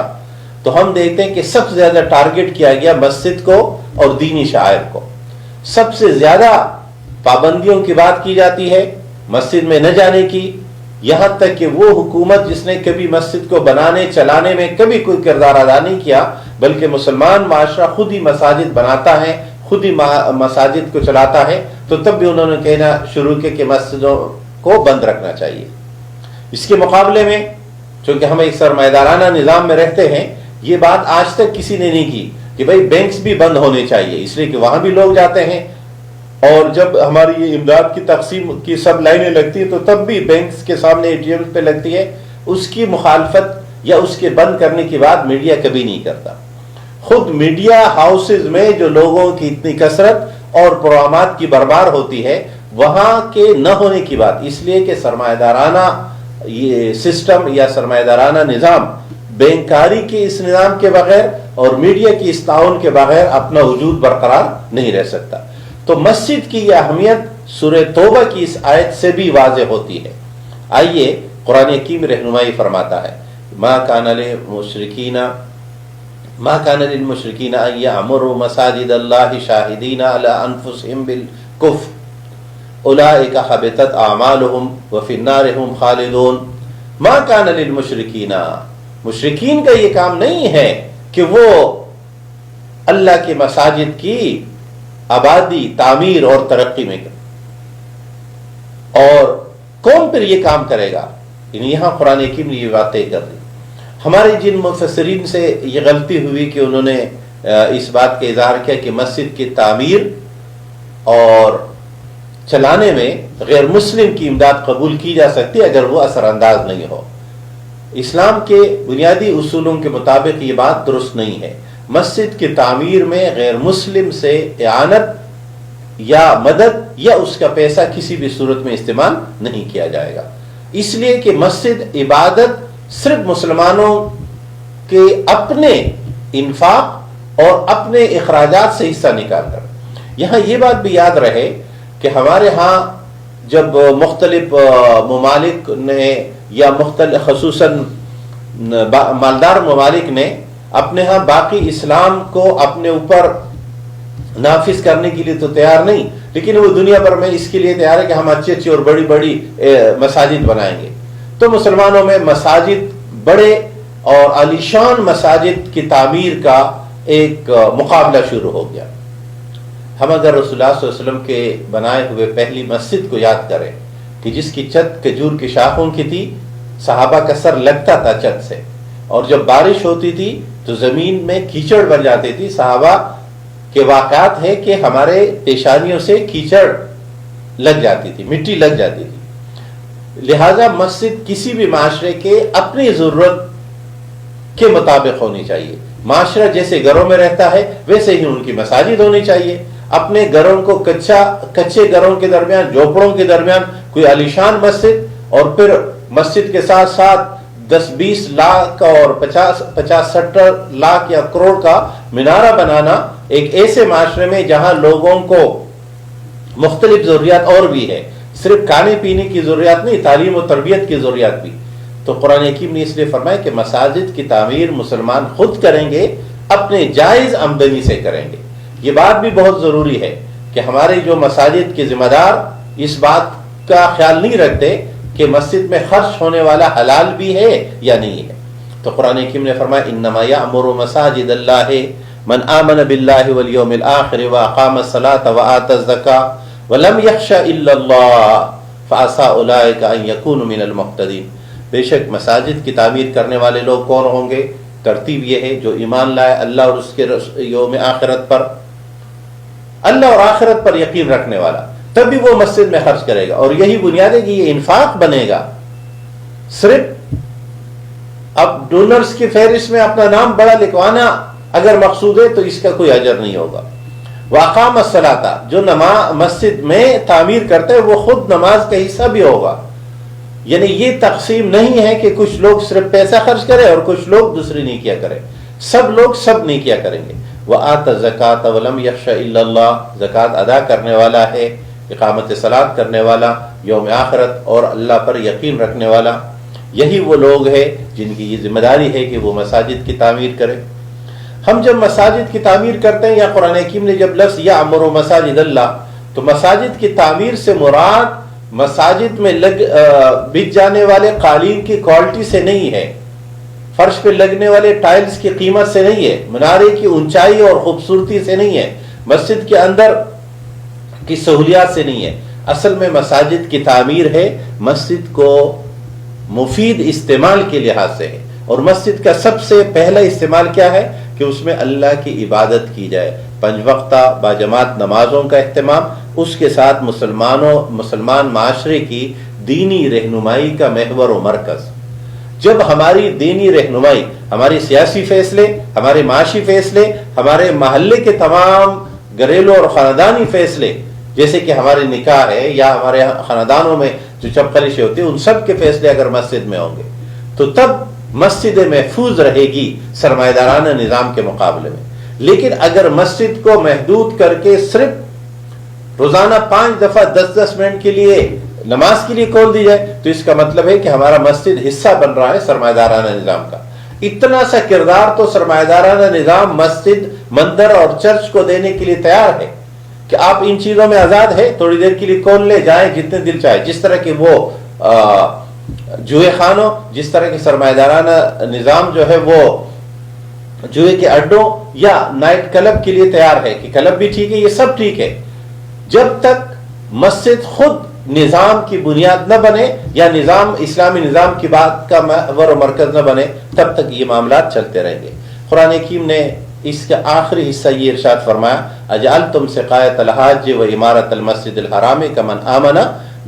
تو ہم دیکھتے ہیں کہ سب سے زیادہ ٹارگٹ کیا گیا مسجد کو اور دینی شعائر کو۔ سب سے زیادہ پابندیوں کی بات کی جاتی ہے مسجد میں نہ جانے کی، یہاں تک کہ وہ حکومت جس نے کبھی مسجد کو بنانے چلانے میں کبھی کوئی کردار ادا نہیں کیا، بلکہ مسلمان معاشرہ خود ہی مساجد بناتا ہے، خود ہی مساجد کو چلاتا ہے، تو تب بھی انہوں نے کہنا شروع کیا کہ مسجدوں کو بند رکھنا چاہیے۔ اس کے مقابلے میں چونکہ ہم ایک سرمایہ نظام میں رہتے ہیں، یہ بات آج تک کسی نے نہیں کی کہ بھائی بینکس بھی بند ہونے چاہیے، اس لیے کہ وہاں بھی لوگ جاتے ہیں، اور جب ہماری یہ امداد کی تقسیم کی سب لائنیں لگتی ہیں تو تب بھی بینکس کے سامنے اے ٹی ایم پہ لگتی ہے، اس کی مخالفت یا اس کے بند کرنے کی بات میڈیا کبھی نہیں کرتا۔ خود میڈیا ہاؤسز میں جو لوگوں کی اتنی کثرت اور پروگرامات کی بربار ہوتی ہے، وہاں کے نہ ہونے کی بات، اس لیے کہ سرمایہ دارانہ یہ سسٹم یا سرمایہ دارانہ نظام بینکاری کے اس نظام کے بغیر اور میڈیا کی اس تعاون کے بغیر اپنا وجود برقرار نہیں رہ سکتا۔ تو مسجد کی یہ اہمیت سورہ توبہ کی اس آیت سے بھی واضح ہوتی ہے۔ آئیے قرآن حکیم رہنمائی فرماتا ہے، ما کان للمشرکین ان یعمروا مساجد اللہ شاہدین علی انفسہم بالکفر اولئک حبطت اعمالہم وفی النار ہم خالدون۔ ما کان للمشرکین، مشرکین کا یہ کام نہیں ہے کہ وہ اللہ کے مساجد کی آبادی، تعمیر اور ترقی میں کرے، اور کون پھر یہ کام کرے گا؟ یہاں قرآن حکیم نے یہ بات طے کر دی۔ ہمارے جن مفسرین سے یہ غلطی ہوئی کہ انہوں نے اس بات کا اظہار کیا کہ مسجد کی تعمیر اور چلانے میں غیر مسلم کی امداد قبول کی جا سکتی ہے اگر وہ اثر انداز نہیں ہو۔ اسلام کے بنیادی اصولوں کے مطابق یہ بات درست نہیں ہے۔ مسجد کی تعمیر میں غیر مسلم سے اعانت یا مدد یا اس کا پیسہ کسی بھی صورت میں استعمال نہیں کیا جائے گا، اس لیے کہ مسجد عبادت صرف مسلمانوں کے اپنے انفاق اور اپنے اخراجات سے حصہ نکال کر۔ یہاں یہ بات بھی یاد رہے کہ ہمارے ہاں جب مختلف ممالک نے یا مختلف خصوصاً مالدار ممالک نے اپنے ہاں باقی اسلام کو اپنے اوپر نافذ کرنے کے لیے تو تیار نہیں، لیکن وہ دنیا بھر میں اس کے لیے تیار ہے کہ ہم اچھی اچھی اور بڑی بڑی مساجد بنائیں گے، تو مسلمانوں میں مساجد، بڑے اور عالیشان مساجد کی تعمیر کا ایک مقابلہ شروع ہو گیا۔ ہم اگر رسول اللہ صلی اللہ علیہ وسلم کے بنائے ہوئے پہلی مسجد کو یاد کریں کہ جس کی چھت کھجور کی شاخوں کی تھی، صحابہ کا سر لگتا تھا چھت سے، اور جب بارش ہوتی تھی تو زمین میں کیچڑ بن جاتی تھی۔ صحابہ کے واقعات ہے کہ ہمارے پیشانیوں سے کیچڑ لگ جاتی تھی، مٹی لگ جاتی تھی۔ لہذا مسجد کسی بھی معاشرے کے اپنی ضرورت کے مطابق ہونی چاہیے۔ معاشرہ جیسے گھروں میں رہتا ہے ویسے ہی ان کی مساجد ہونی چاہیے۔ اپنے گھروں کو کچے گھروں کے درمیان، جھوپڑوں کے درمیان کوئی عالیشان مسجد اور پھر مسجد کے ساتھ ساتھ 10-20 لاکھ اور 50-60 لاکھ یا کروڑ کا مینارہ بنانا ایک ایسے معاشرے میں جہاں لوگوں کو مختلف ضروریات اور بھی ہے، صرف کھانے پینے کی ضروریات نہیں، تعلیم و تربیت کی ضروریات بھی. تو قرآن حکیم نے اس لیے فرمایا کہ مساجد کی تعمیر مسلمان خود کریں گے، اپنے جائز آمدنی سے کریں گے. یہ بات بھی بہت ضروری ہے کہ ہمارے جو مساجد کے ذمہ دار اس بات کا خیال نہیں رکھتے کہ مسجد میں خرچ ہونے والا حلال بھی ہے یا نہیں ہے. تو قرآن حکیم نے فرمایا انما یأمر مساجد اللہ من آمن باللہ والیوم الآخر واقام الصلاة وآتى الزکاة ولم یخش الا اللہ فعسى اولئک ان یکونوا من المہتدین. بے شک مساجد کی تعمیر کرنے والے لوگ کون ہوں گے؟ ترتیب یہ ہے جو ایمان لائے اللہ اور اس کے یوم آخرت پر، اللہ اور آخرت پر یقین رکھنے والا، تبھی وہ مسجد میں خرچ کرے گا. اور یہی بنیاد ہے کہ یہ انفاق بنے گا. صرف اب ڈونرز کی فہرست میں اپنا نام بڑا لکھوانا اگر مقصود ہے تو اس کا کوئی اجر نہیں ہوگا. واقام الصلاۃ، جو نماز مسجد میں تعمیر کرتے ہیں وہ خود نماز کا حصہ بھی ہوگا. یعنی یہ تقسیم نہیں ہے کہ کچھ لوگ صرف پیسہ خرچ کریں اور کچھ لوگ دوسری نیکیاں کریں، سب لوگ سب نیکیاں کریں گے. وآتى الزکاة ولم یخش الا اللہ، زکوٰۃ ادا کرنے والا ہے، اقامت صلاۃ کرنے والا، یوم آخرت اور اللہ پر یقین رکھنے والا، یہی وہ لوگ ہیں جن کی یہ ذمہ داری ہے کہ وہ مساجد کی تعمیر کریں. ہم جب مساجد کی تعمیر کرتے ہیں یا قرآن حکیم نے جب لفظ یأمر مساجد اللہ، تو مساجد کی تعمیر سے مراد مساجد میں بچ جانے والے قالین کی کوالٹی سے نہیں ہے، فرش پہ لگنے والے ٹائلز کی قیمت سے نہیں ہے، منارے کی اونچائی اور خوبصورتی سے نہیں ہے، مسجد کے اندر کی سہولیات سے نہیں ہے. اصل میں مساجد کی تعمیر ہے مسجد کو مفید استعمال کے لحاظ سے ہے. اور مسجد کا سب سے پہلا استعمال کیا ہے کہ اس میں اللہ کی عبادت کی جائے، 5 وقتہ باجماعت نمازوں کا اہتمام، اس کے ساتھ مسلمان معاشرے کی دینی رہنمائی کا محور و مرکز. جب ہماری دینی رہنمائی، ہماری سیاسی فیصلے، ہمارے معاشی فیصلے، ہمارے محلے کے تمام گھریلو اور خاندانی فیصلے، جیسے کہ ہمارے نکاح ہے یا ہمارے خاندانوں میں جو چپخلشیں ہوتی ہیں، ان سب کے فیصلے اگر مسجد میں ہوں گے تو تب مسجد محفوظ رہے گی سرمایہ دارانہ نظام کے مقابلے میں. لیکن اگر مسجد کو محدود کر کے صرف روزانہ 5 دفعہ 10-10 منٹ کے لیے نماز کے لیے کھول دی جائے تو اس کا مطلب ہے کہ ہمارا مسجد حصہ بن رہا ہے سرمایہ دارانہ نظام کا. اتنا سا کردار تو سرمایہ دارانہ نظام مسجد، مندر اور چرچ کو دینے کے لیے تیار ہے کہ آپ ان چیزوں میں آزاد ہے، تھوڑی دیر کے لیے کھول لے جائیں جتنے دل چاہے. جس طرح کہ وہ جوئے خانوں، جس طرح کہ سرمایہ دارانہ نظام جو ہے وہ جوئے کے اڈوں یا نائٹ کلب کے لیے تیار ہے کہ کلب بھی ٹھیک ہے، یہ سب ٹھیک ہے. جب تک مسجد خود نظام کی بنیاد نہ بنے یا نظام اسلامی نظام کی بات کا محور و مرکز نہ بنے تب تک یہ معاملات چلتے رہیں گے. قرآن حکیم نے اس کا آخری حصہ یہ ارشاد فرمایا اجعلتم سقایۃ الحاج و عمارت المسجد الحرام کمن آمن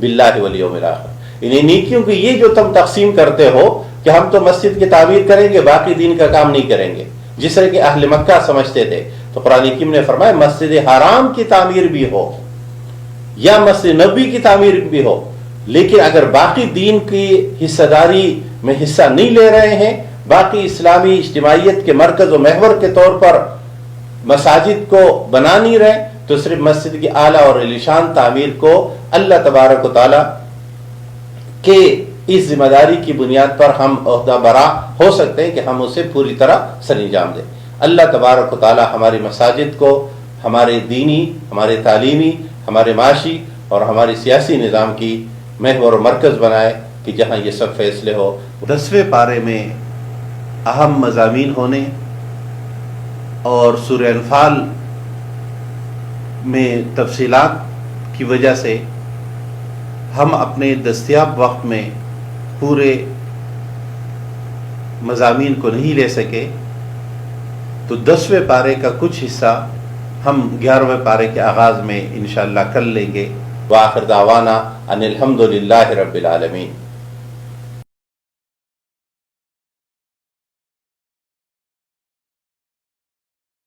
باللہ والیوم الآخر. انہیں نیکیوں کی یہ جو تم تقسیم کرتے ہو کہ ہم تو مسجد کی تعمیر کریں گے باقی دین کا کام نہیں کریں گے، جس طرح کہ اہل مکہ سمجھتے تھے. تو قرآن حکیم نے فرمایا مسجد حرام کی تعمیر بھی ہو یا مسجد نبی کی تعمیر بھی ہو، لیکن اگر باقی دین کی حصہ داری میں حصہ نہیں لے رہے ہیں، باقی اسلامی اجتماعیت کے مرکز و محور کے طور پر مساجد کو بنا نہیں رہے، تو صرف مسجد کی اعلیٰ اور عالیشان تعمیر کو اللہ تبارک و تعالی کہ اس ذمہ داری کی بنیاد پر ہم عہدہ برا ہو سکتے ہیں کہ ہم اسے پوری طرح سر انجام دیں. اللہ تبارک و تعالی ہماری مساجد کو ہمارے دینی، ہمارے تعلیمی، ہمارے معاشی اور ہماری سیاسی نظام کی محور و مرکز بنائے کہ جہاں یہ سب فیصلے ہو. 10ویں پارے میں اہم مضامین ہونے اور سورہ انفال میں تفصیلات کی وجہ سے ہم اپنے دستیاب وقت میں پورے مضامین کو نہیں لے سکے، تو 10ویں پارے کا کچھ حصہ ہم 11ویں پارے کے آغاز میں انشاءاللہ کر لیں گے. وآخر دعوانا ان الحمد للہ رب العالمین.